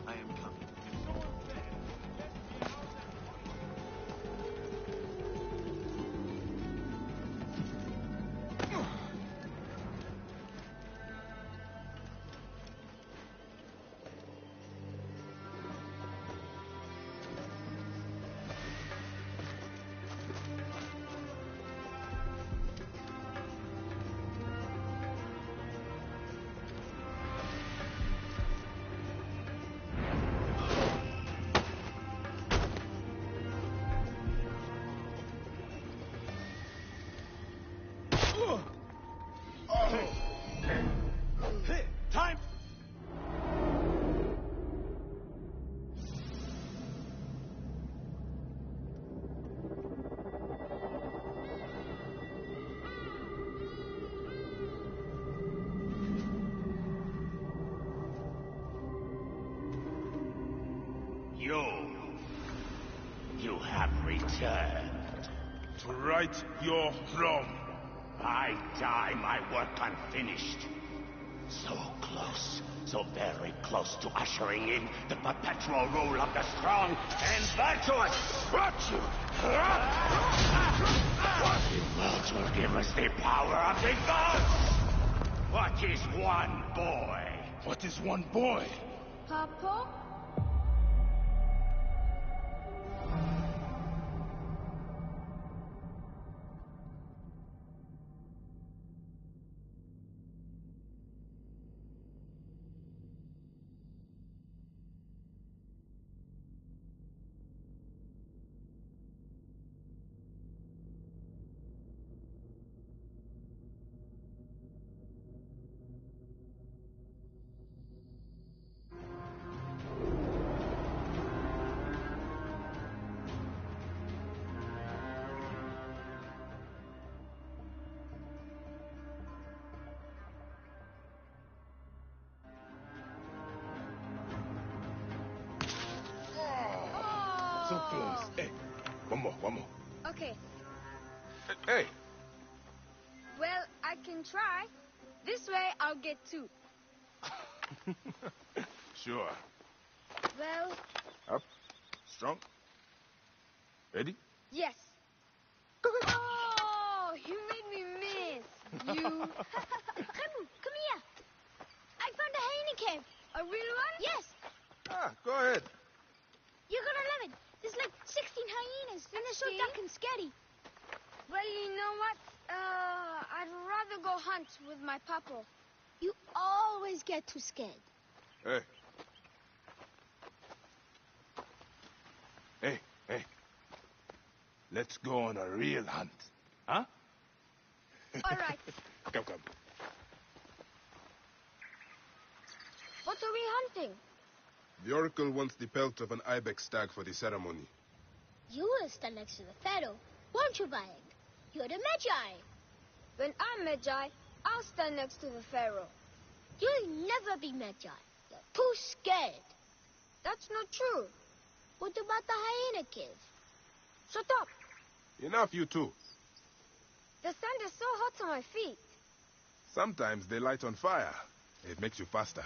I am coming. Time! You have returned. To right your wrong. I die my work unfinished. So close, so very close to ushering in the perpetual rule of the strong and virtuous. Virtue! The world will give us the power of the gods! What is one boy? What is one boy? Papa? So close. Hey, one more. Okay, Hey, well, I can try. This way I'll get two. sure. Well, Up, strong. Ready? yes. Oh, you made me miss. You. Remu, come here. I found a hyena cave. A real one? Yes, Go ahead. you're gonna love it. There's like 16 hyenas, and they're so 16? dark and scary. Well, you know what? I'd rather go hunt with my papa. You always get too scared. Hey. Hey. Let's go on a real hunt. Huh? All right. Come. What are we hunting? The Oracle wants the pelt of an ibex stag for the ceremony. You will stand next to the pharaoh, won't you, Bayek? You're the Magi. When I'm Magi, I'll stand next to the pharaoh. You'll never be Magi. You're too scared. That's not true. What about the hyena cave? Shut up. Enough, you two. The sand is so hot on my feet. Sometimes they light on fire. It makes you faster.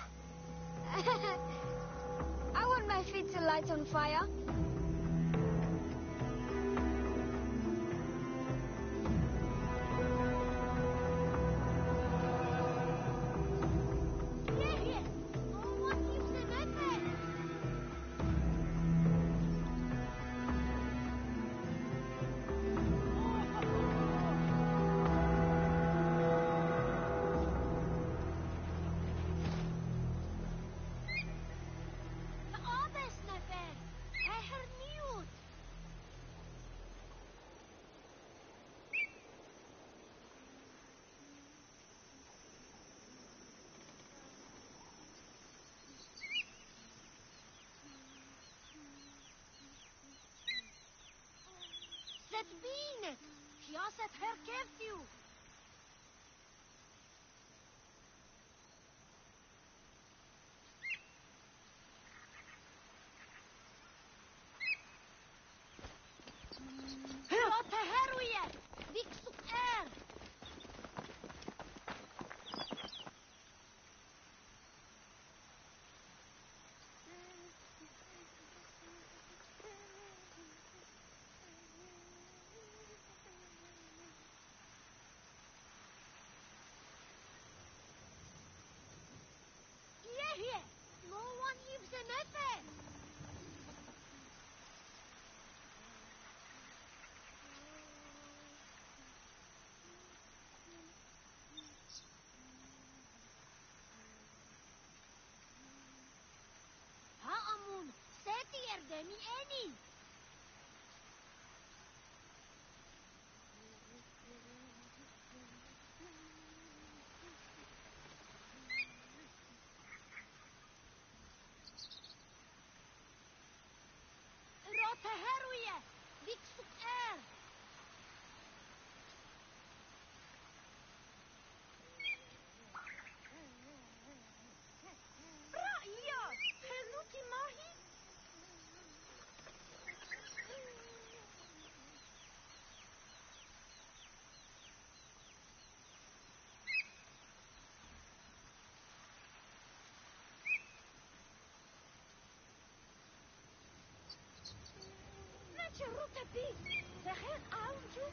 I want my feet to light on fire. Zet bine! Ja zet her kefju! Rote heruje! Viksu er! Here! No one lives in Efe! Haamun, seti erdemi eni! Rote heruje! Viksu er! Ra'ija! Henuti mahi? Neće rute pi! Seher aunju?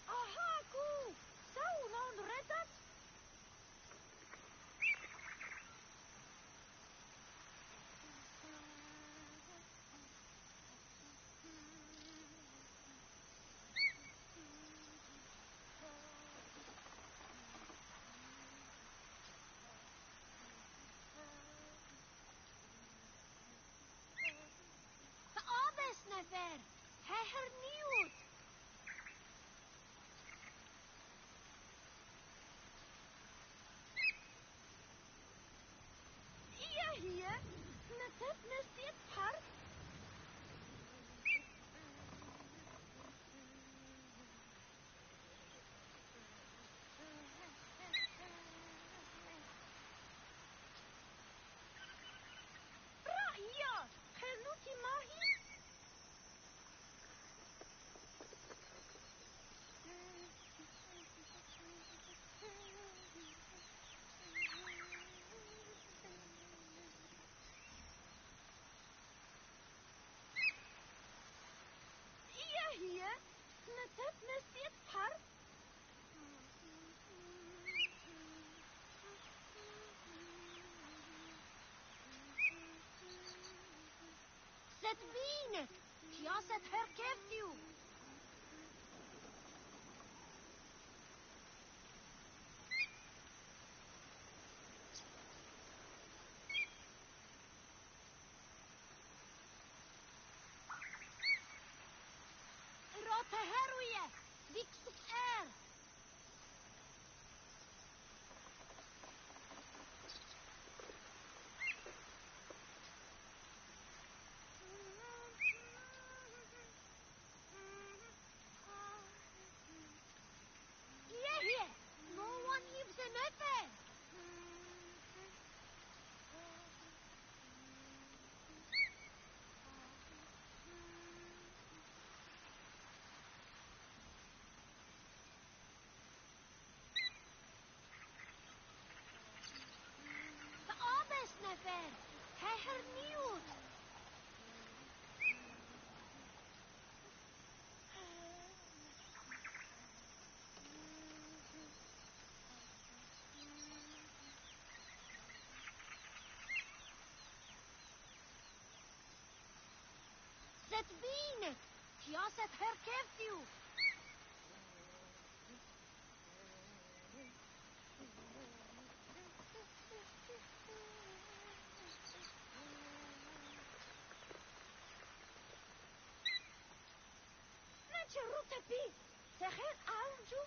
Aha, ku! Saunon redat? Ta aves nefer! Heher niut! Ia hier! Netet nestiet park? Ra'ija! Henuti mahi? Ia hier! Netet nestiet park? Zet bine! Ja zet her kefju! Rote heruje! Viksu er! zet bine. Tia zet herkevju. Neće rute pi. Se her alđu.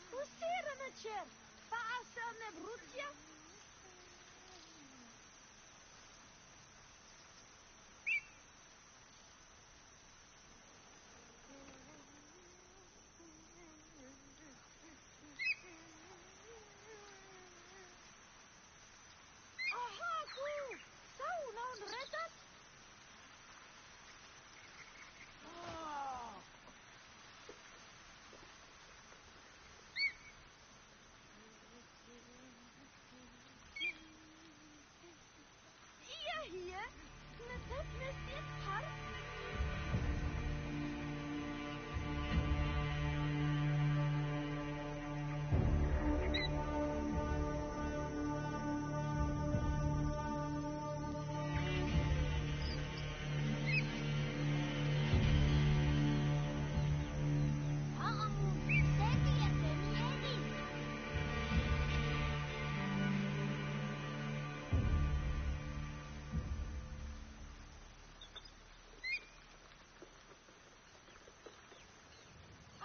Pusira na čer. Pa se ne brutja. Aha, ku. Sau non retat. Iya hier. Netet mesir par.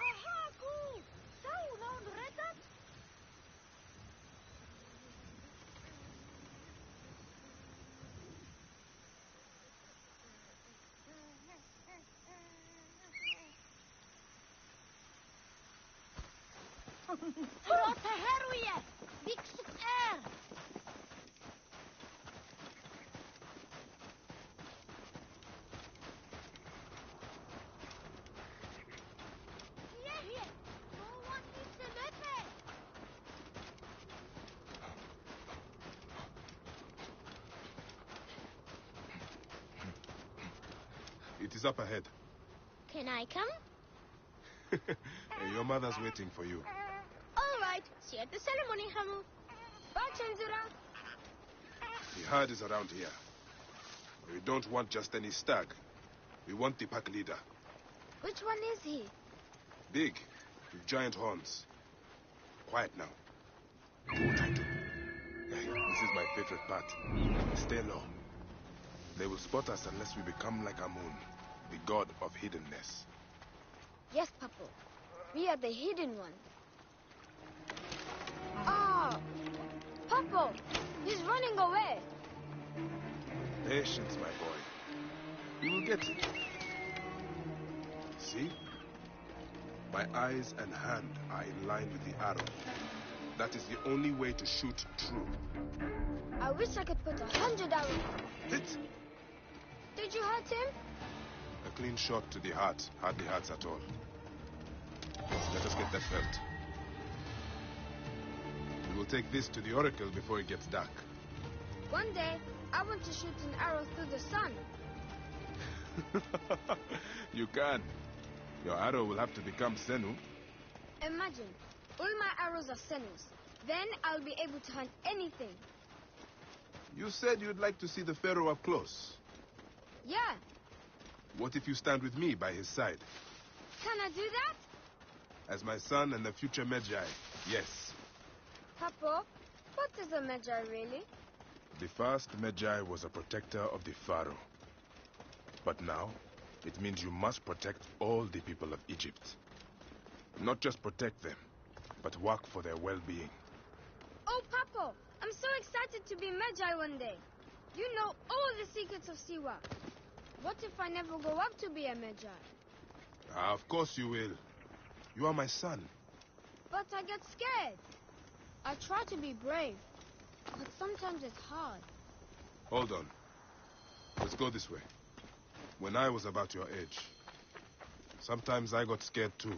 Aha, ku. Sau non retat. Rote heruje. Viksuk Hier. No one needs to live. It is up ahead. Can I come? Your mother's waiting for you. All right. See you at the ceremony, Hamu. Bye, Chenzura. The herd is around here. We don't want just any stag. We want the pack leader. Which one is he? Big, with giant horns. Quiet now. Do what I do. This is my favorite part. Stay low. They will spot us unless we become like Amun, the god of hiddenness. Yes, Papo. We are the hidden one. Ah! Papo! He's running away. Patience, my boy. You will get it. See? My eyes and hand are in line with the arrow. That is the only way to shoot true. I wish I could put 100 arrows. Hit! Did you hurt him? A clean shot to the heart hardly hurts at all. Let us get that belt. We will take this to the oracle before it gets dark. One day, I want to shoot an arrow through the sun. You can. Your arrow will have to become Senu. Imagine, all my arrows are Senus. Then I'll be able to hunt anything. You said you'd like to see the pharaoh up close. Yeah, What if you stand with me by his side? can I do that? As my son and the future Magi, yes. Papo, what is a Magi really? The first Magi was a protector of the pharaoh. But now, it means you must protect all the people of Egypt. Not just protect them, but work for their well-being. Oh, Papo, I'm so excited to be Magi one day. You know all the secrets of Siwa. What if I never go up to be a Magi? Of course you will. You are my son. But I get scared. I try to be brave, but sometimes it's hard. Hold on. Let's go this way. When I was about your age, sometimes I got scared too.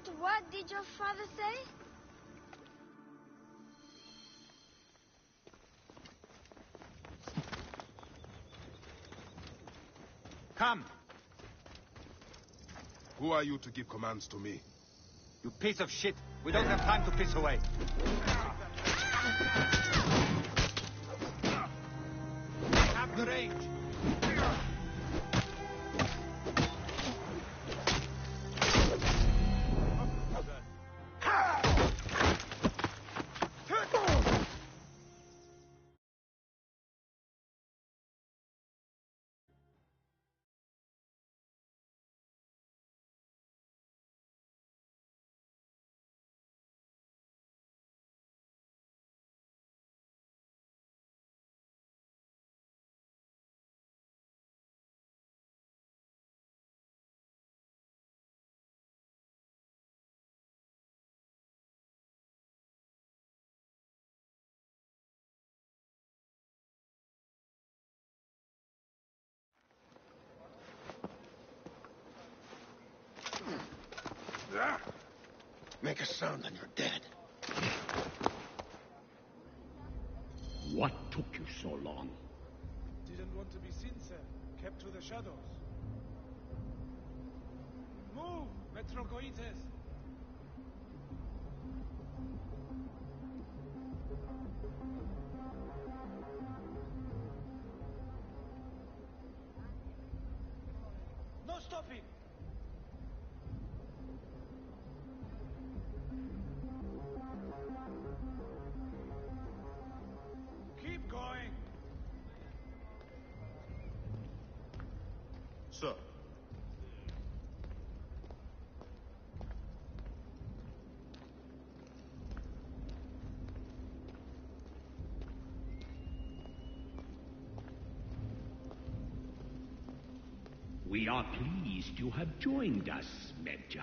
What word did your father say? Come, Who are you to give commands to me? you piece of shit. We don't have time to piss away. Have the range. Make a sound and you're dead. What took you so long? Didn't want to be seen, sir. Kept to the shadows. Move, Metrogoites! No stopping! Keep going! Sir. We are pleased you have joined us, Medjay.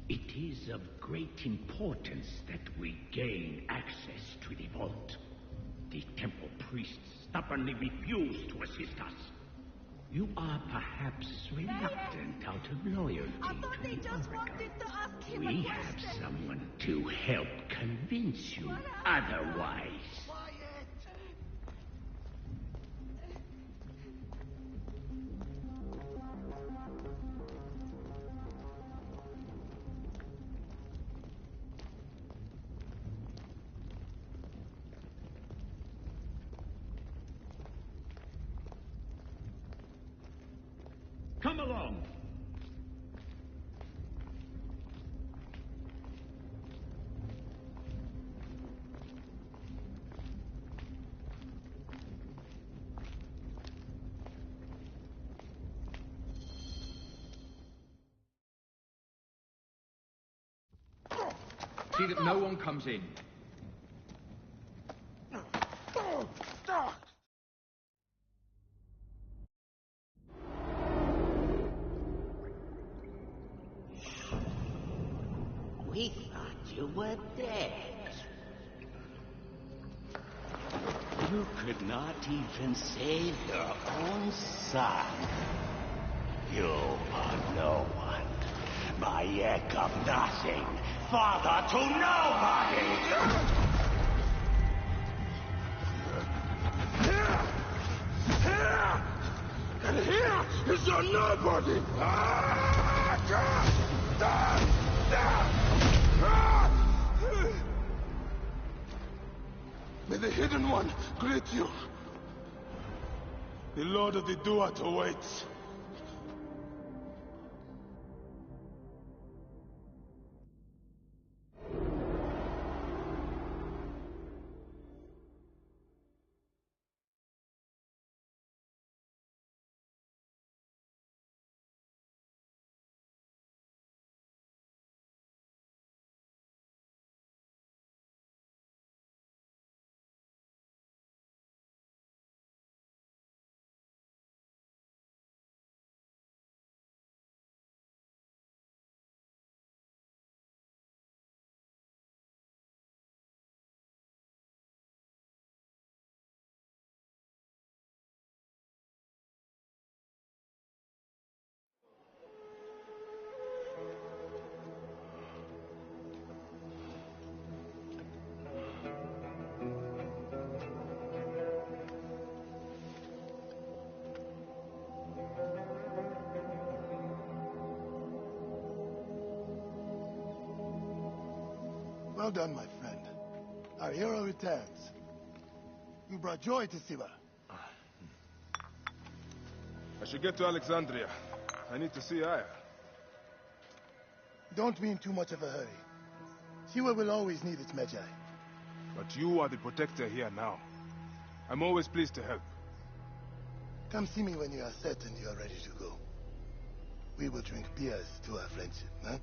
It is of great importance that we gain access to the vault. The temple priests stubbornly refuse to assist us. You are perhaps reluctant out of loyalty I thought to they the just Oracle. wanted to ask him We a have question. someone to help convince you otherwise. Come along. See that no one comes in. We thought you were dead. You could not even save your own son. You are no one. Bayek of nothing. Father to nobody! And here is your nobody! May the Hidden One greet you. The Lord of the Duat awaits. Well done, my friend. Our hero returns. You brought joy to Siwa. I should get to Alexandria. I need to see Aya. Don't be in too much of a hurry. Siwa will always need its Magi. But you are the protector here now. I'm always pleased to help. Come see me when you are certain you are ready to go. We will drink beers to our friendship, huh?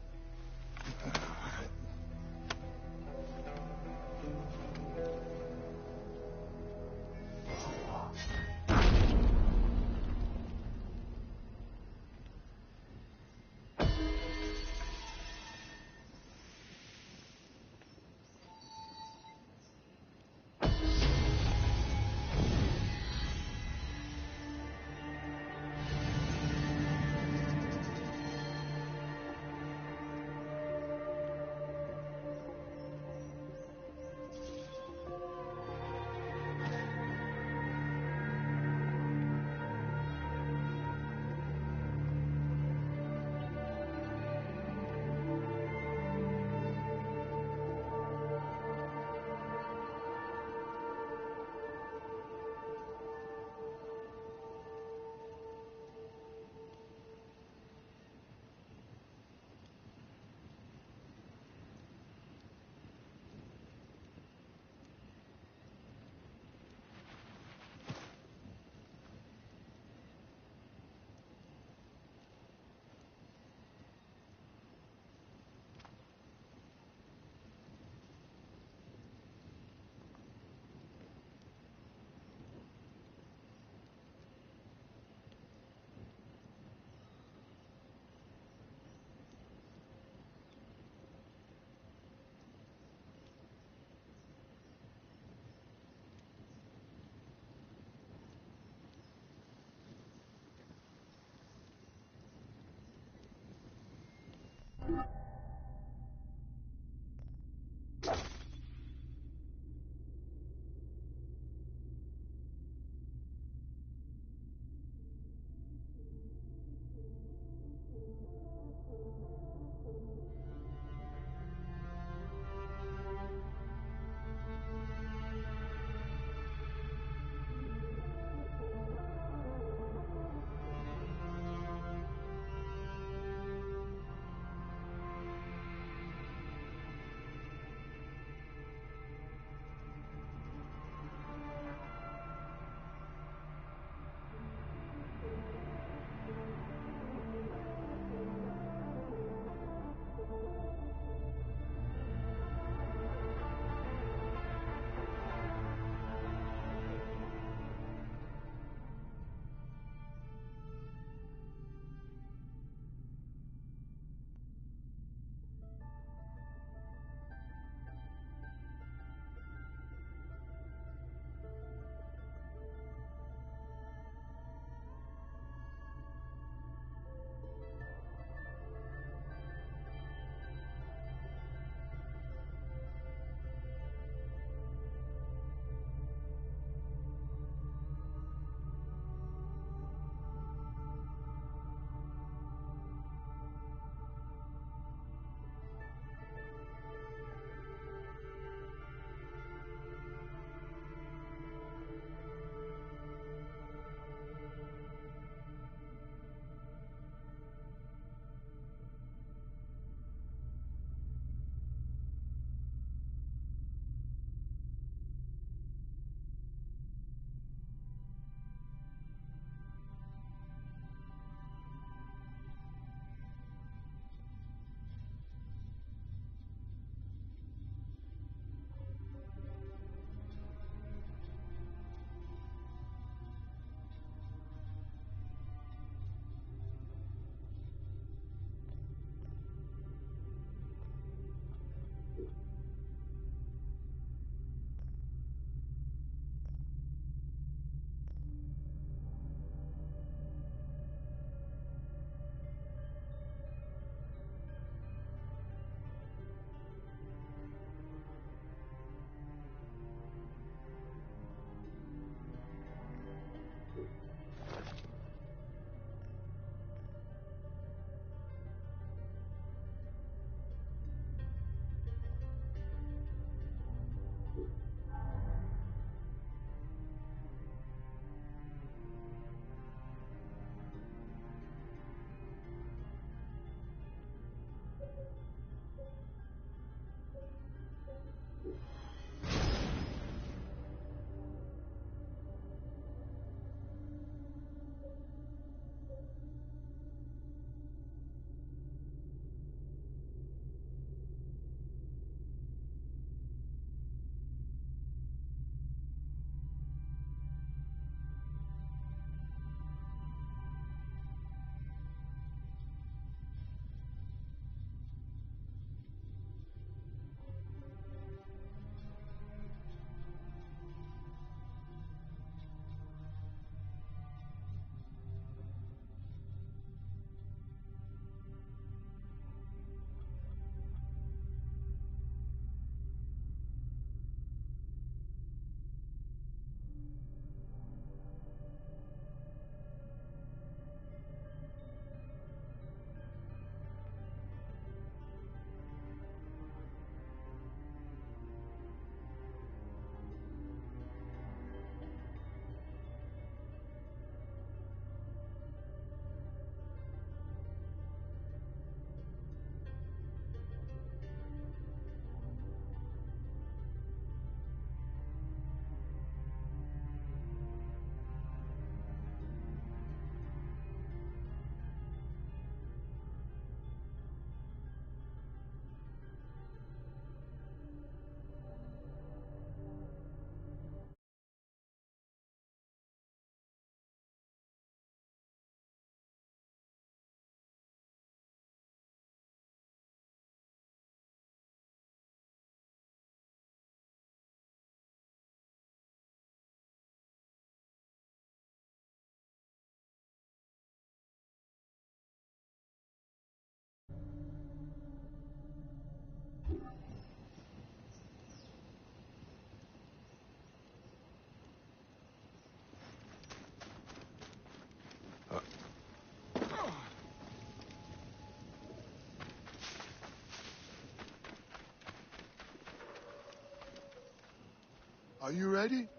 Are you ready?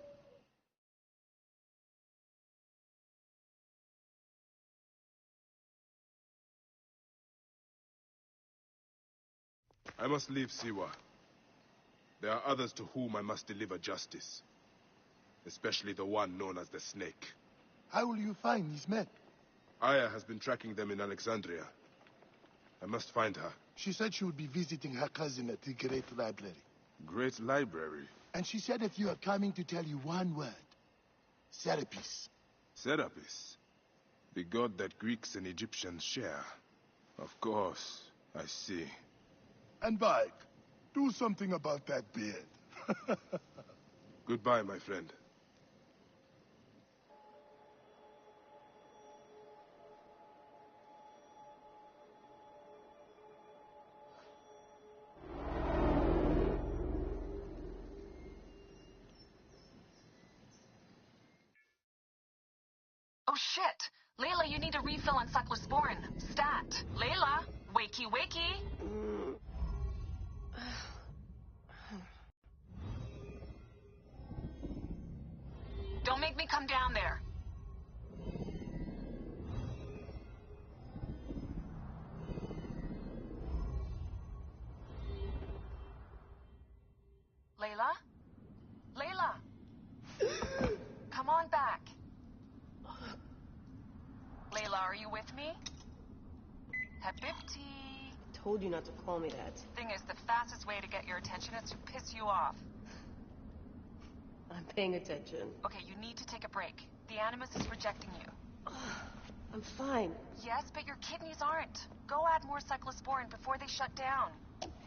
I must leave Siwa. There are others to whom I must deliver justice. Especially the one known as the Snake. How will you find these men? Aya has been tracking them in Alexandria. I must find her. She said she would be visiting her cousin at the Great Library. Great Library? And she said if you are coming to tell you one word. Serapis. Serapis? The god that Greeks and Egyptians share. Of course, I see. And Bike, do something about that beard. Goodbye, my friend. Oh shit! Layla, you need a refill on cyclosporin. Stat. Layla! Wakey, wakey! Don't make me come down there. Layla? Layla! Come on back. Layla, are you with me? Habibti. Told you not to call me that. Thing is, the fastest way to get your attention is to piss you off. I'm paying attention. Okay, you need to take a break. The Animus is rejecting you. I'm fine. Yes, but your kidneys aren't. Go add more cyclosporin before they shut down.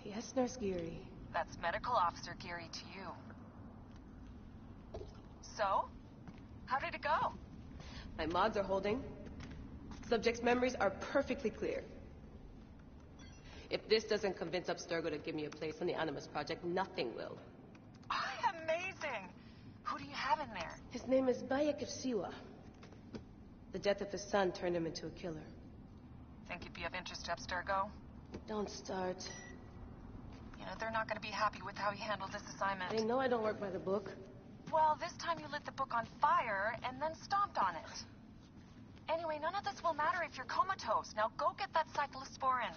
Yes, Nurse Geary. That's Medical Officer Geary to you. So? How did it go? My mods are holding. Subject's memories are perfectly clear. If this doesn't convince Abstergo to give me a place on the Animus Project, nothing will. Amazing! Who do you have in there? His name is Bayek of Siwa. The death of his son turned him into a killer. Think you'd be of interest to Abstergo? Don't start. You know, they're not going to be happy with how he handled this assignment. They know I don't work by the book. Well, this time you lit the book on fire and then stomped on it. Anyway, none of this will matter if you're comatose. Now go get that cyclosporin.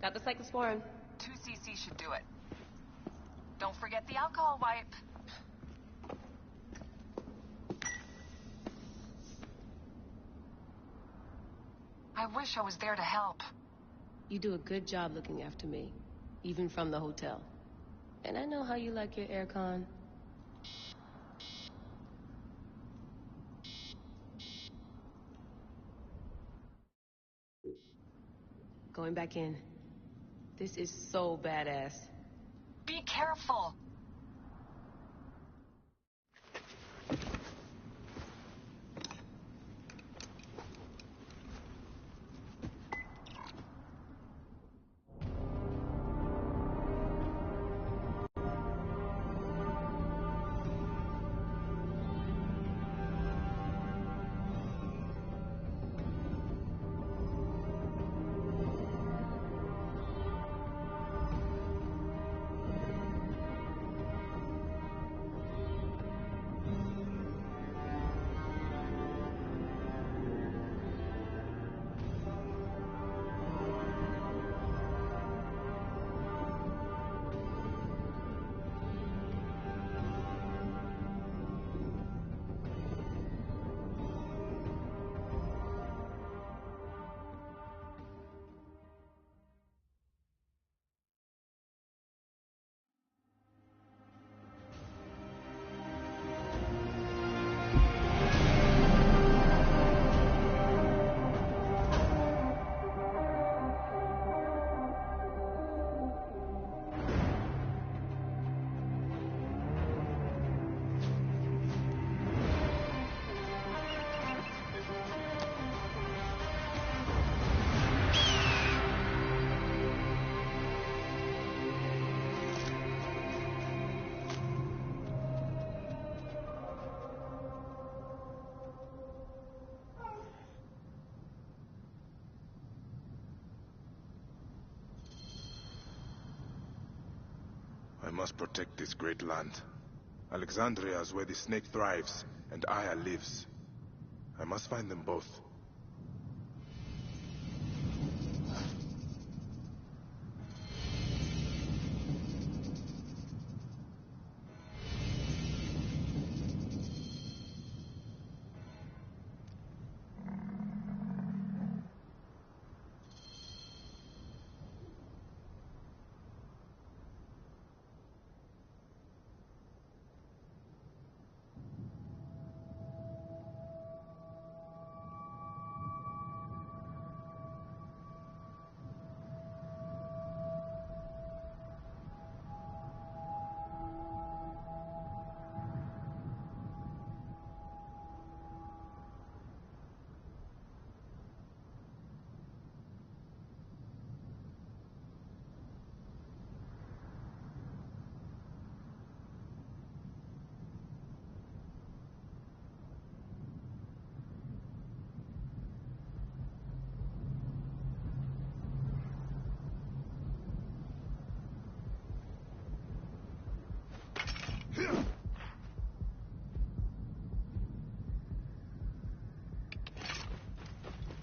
Got the cyclosporin. 2 cc should do it. Don't forget the alcohol wipe. I wish I was there to help. You do a good job looking after me, even from the hotel. And I know how you like your aircon. Going back in. This is so badass. Be careful. I must protect this great land. Alexandria is where the snake thrives, and Aya lives. I must find them both.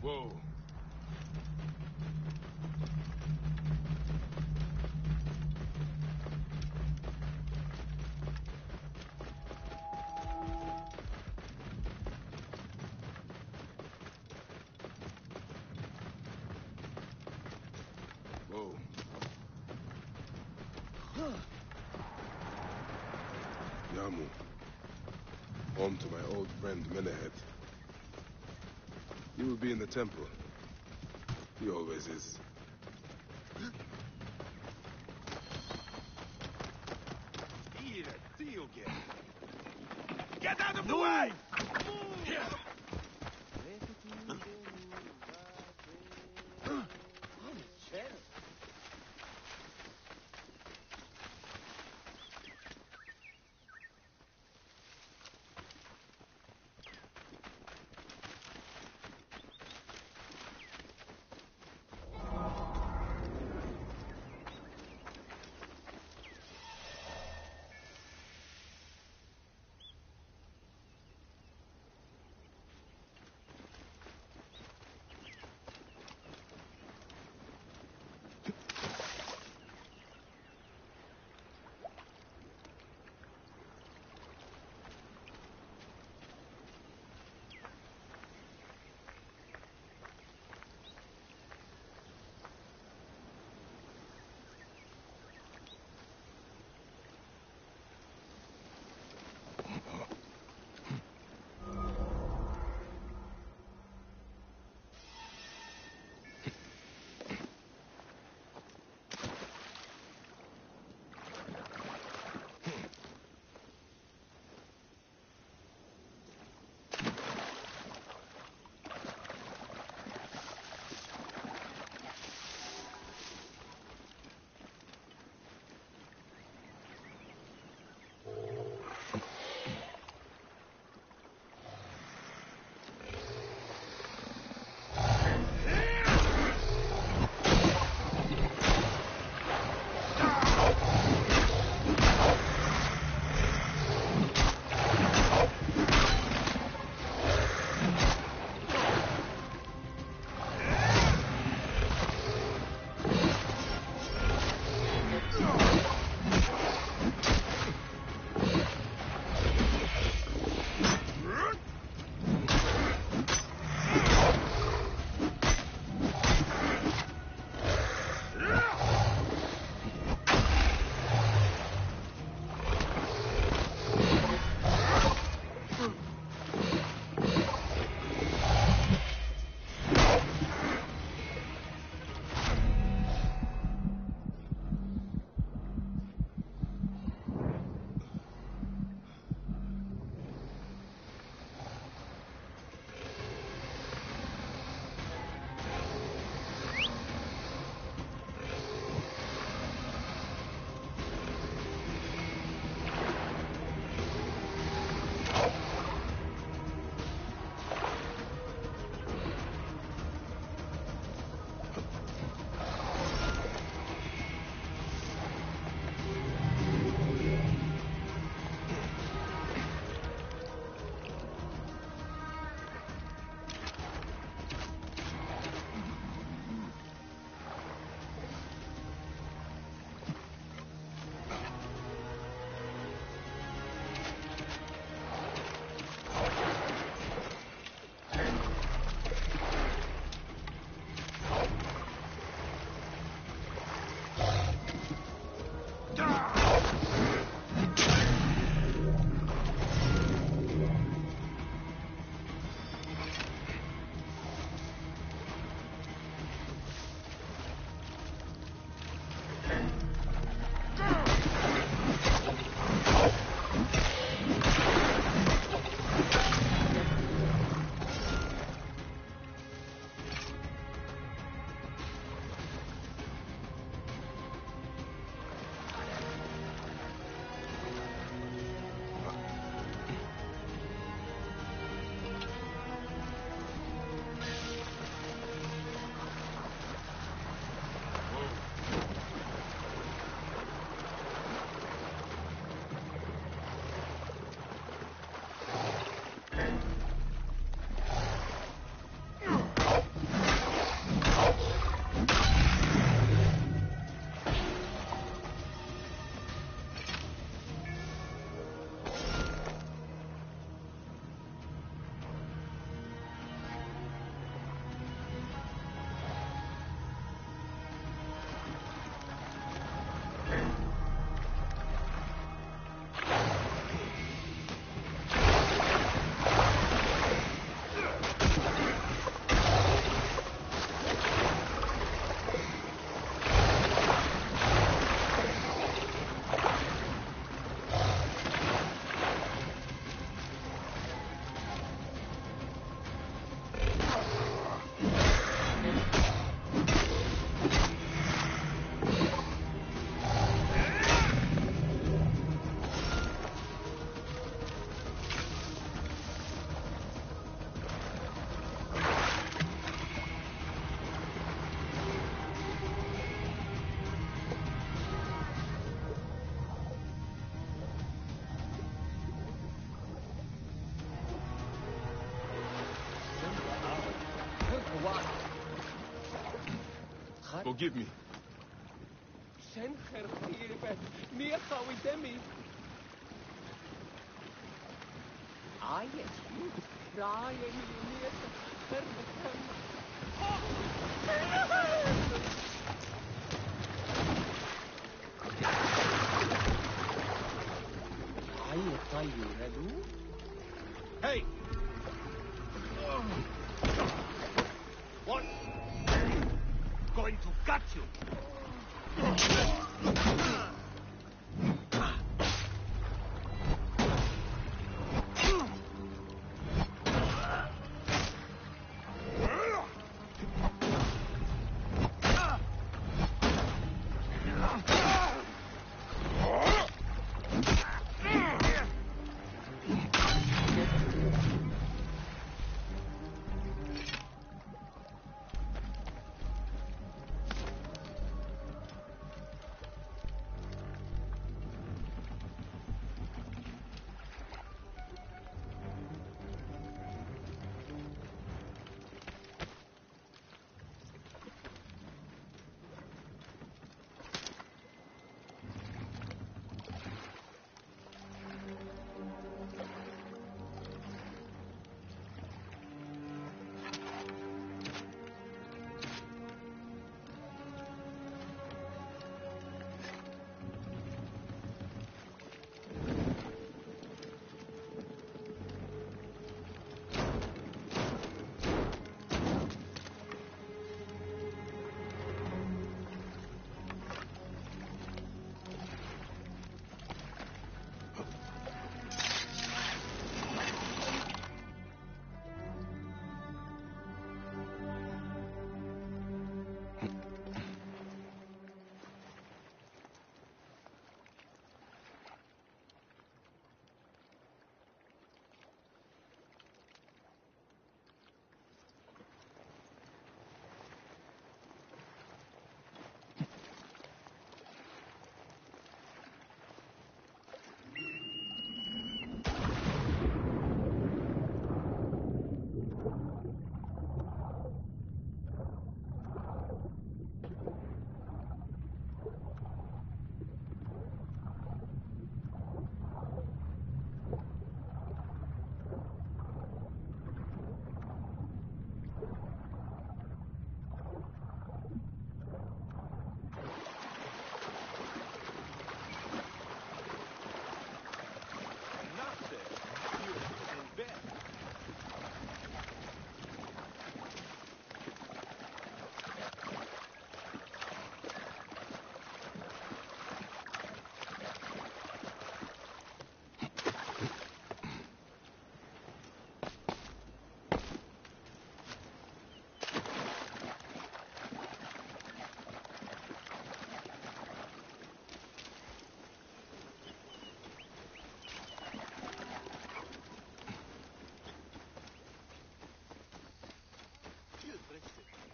Whoa. Whoa. Yamu. Home to my old friend Menehet. He will be in the temple. He always is. Get out of the way! Forgive me. Hey! What? Going to gut you!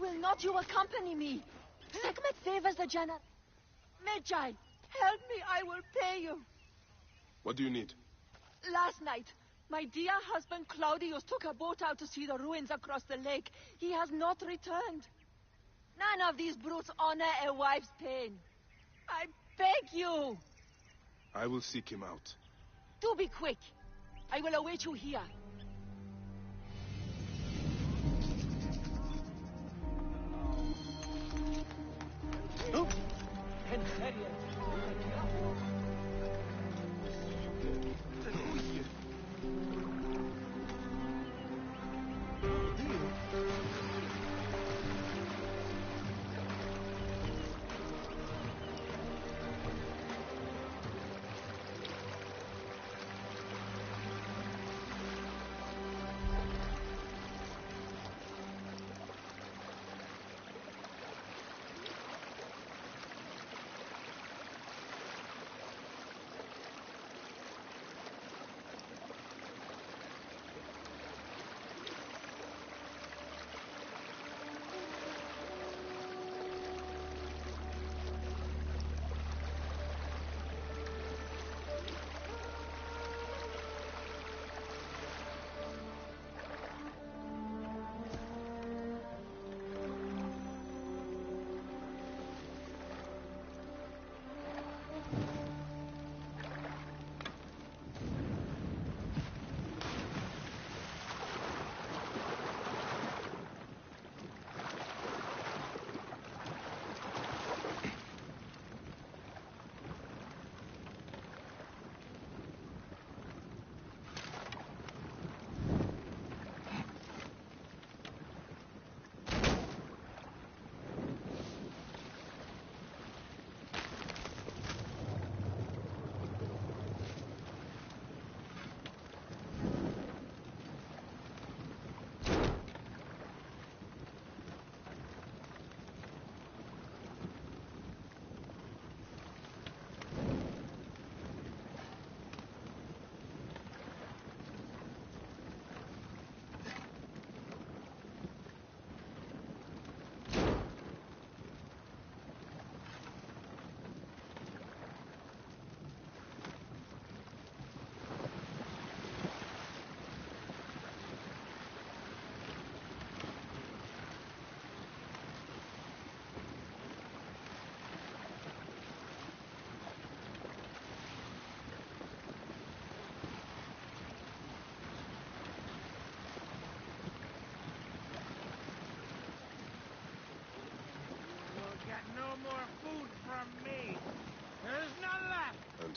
Will not you accompany me? Sekhmet favors the general. Medjay, help me, I will pay you. What do you need? Last night, my dear husband Claudius took a boat out to see the ruins across the lake. He has not returned. None of these brutes honor a wife's pain. I beg you. I will seek him out. Do be quick. I will await you here.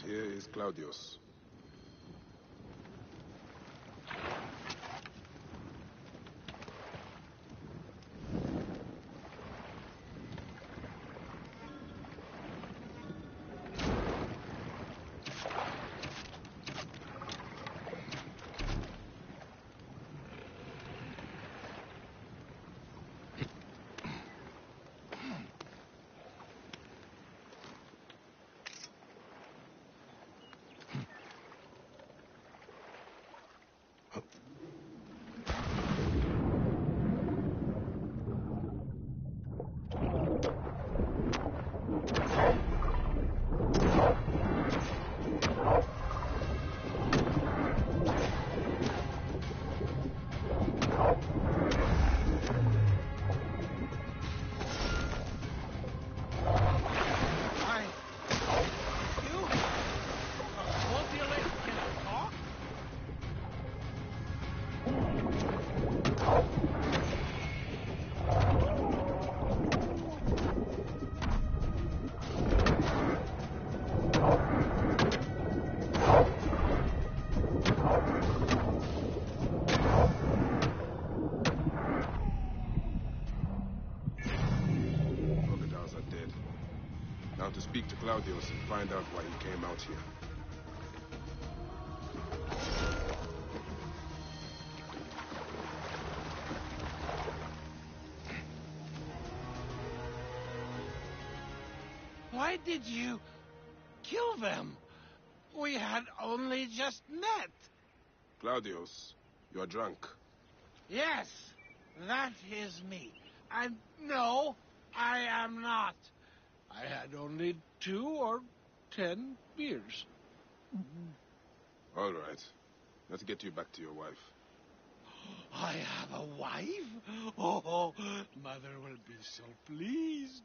Here is Claudius. Now to speak to Claudius and find out why he came out here. Why did you kill them? We had only just met. Claudius, you're drunk. Yes, that is me. And no, I am not. I had only 2 or 10 beers. All right. Let's get you back to your wife. I have a wife? Oh, Mother will be so pleased.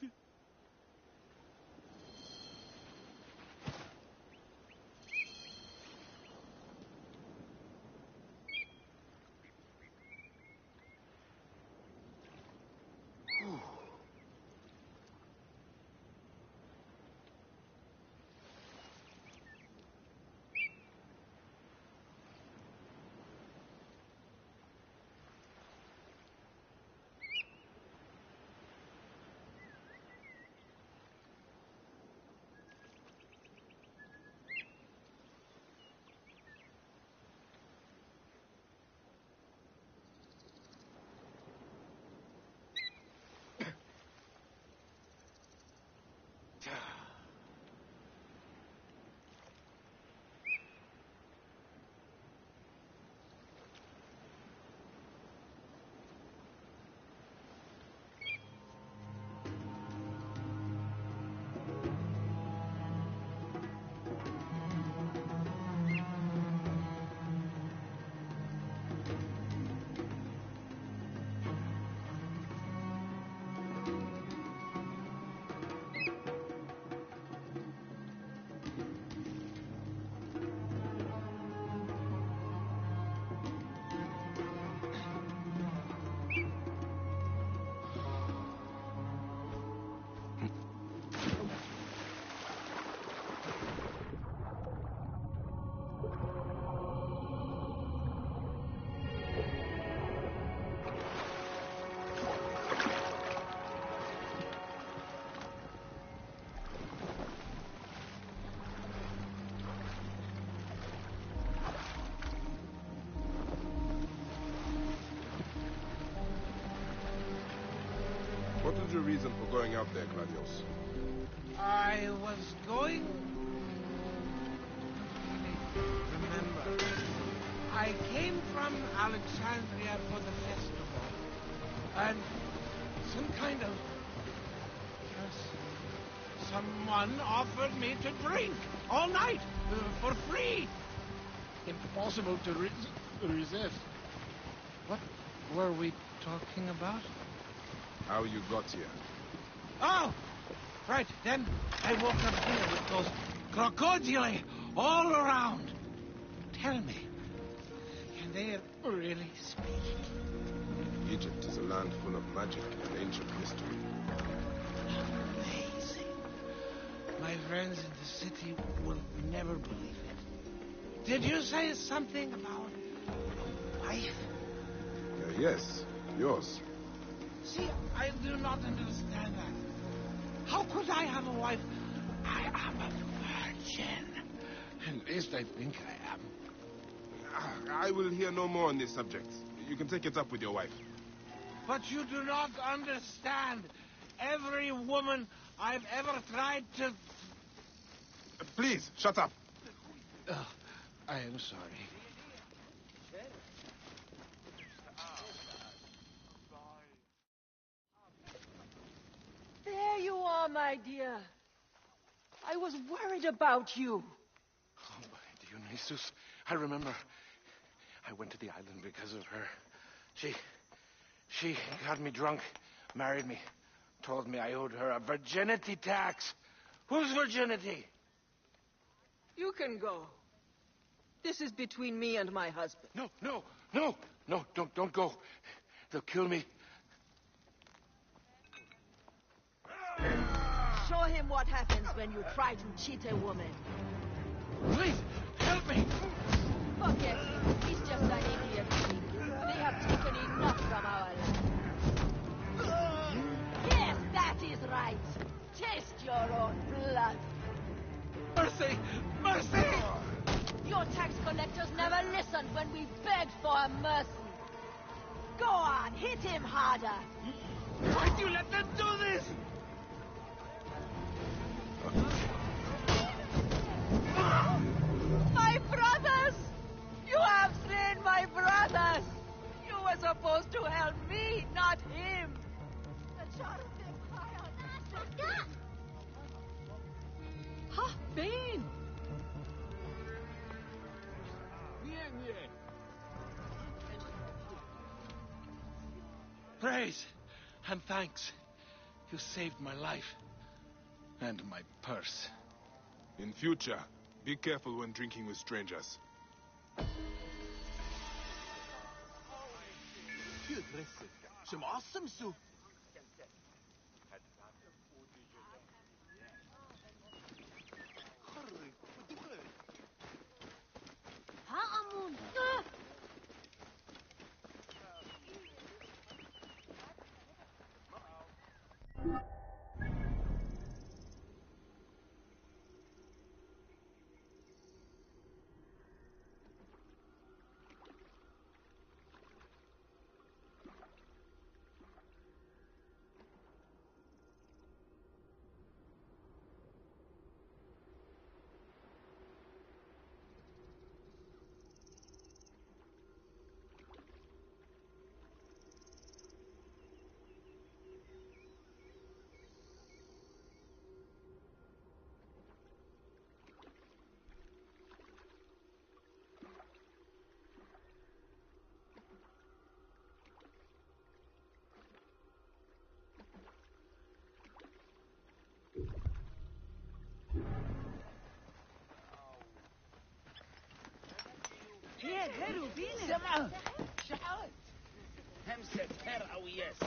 What was your reason for going out there, Claudius? I was going... Remember, I came from Alexandria for the festival, and some kind of... someone offered me to drink all night for free. Impossible to resist. What were we talking about? How you got here. Oh! Right, then I woke up here with those crocodili all around. Tell me, can they really speak? Egypt is a land full of magic and ancient history. Amazing. My friends in the city will never believe it. Did you say something about a wife? Yes, yours. See, I do not understand that. How could I have a wife? I am a virgin. At least I think I am. I will hear no more on this subject. You can take it up with your wife. But you do not understand. Every woman I've ever tried to... Please, shut up. I am sorry. There you are, my dear. I was worried about you. Oh, my Dionysus. I remember. I went to the island because of her. She got me drunk, married me, told me I owed her a virginity tax. Whose virginity? You can go. This is between me and my husband. No, don't go. They'll kill me. Show him what happens when you try to cheat a woman. Please, help me. Forget him. He's just an idiot king. They have taken enough from our land. Yes, that is right. Taste your own blood. Mercy! Mercy! Your tax collectors never listened when we begged for mercy. Go on, hit him harder. Why'd you let them do this? My brothers! You have slain my brothers! You were supposed to help me, not him! Ha, Ben! Praise and thanks. You saved my life. And my purse. In future, be careful when drinking with strangers. سمعه شحات همسة هر أو يس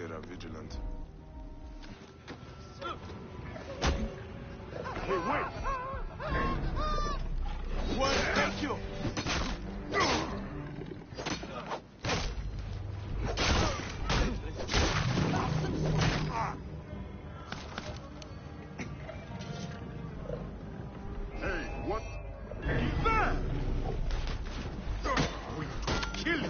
Kira vigilant. Hey, wait! What? Thank you! Hey, what? He's there! We kill you!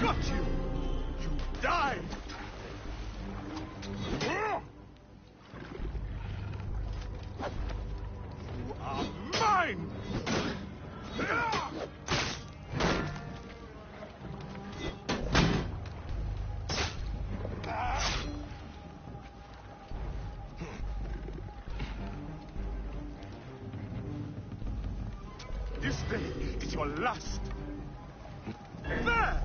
Got you! You died! You are mine! This day is your last. There!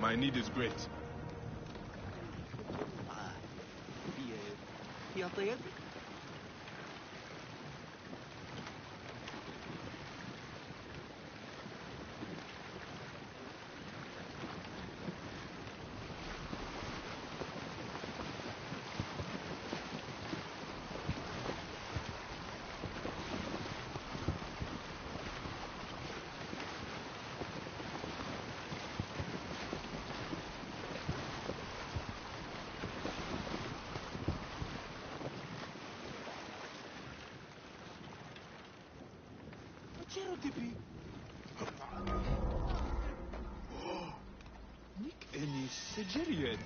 My need is great. Nick Ennis Sejeriet.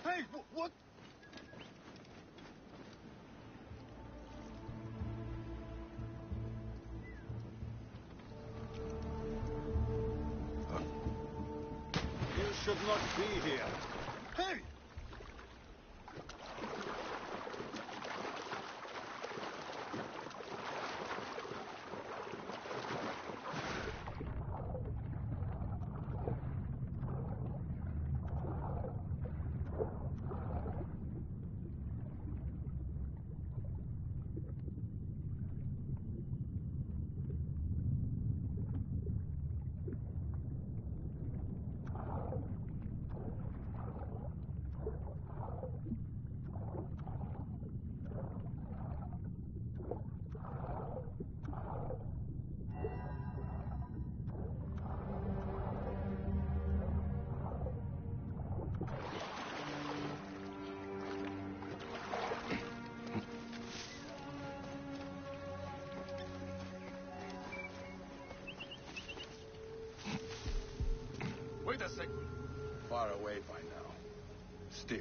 Hey, what? You should not be here. Hey! Wait a second. Far away by now. Still,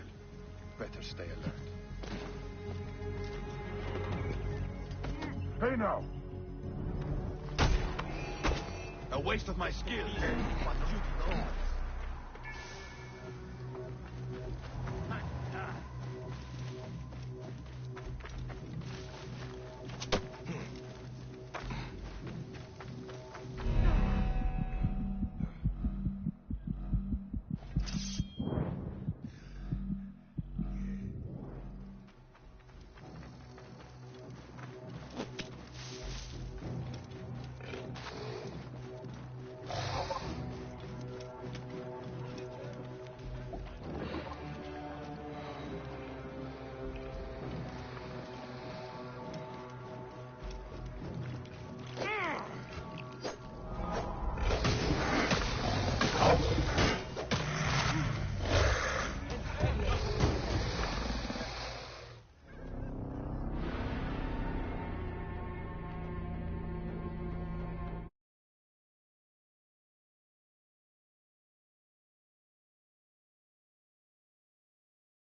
better stay alert. Hey now! A waste of my skills. But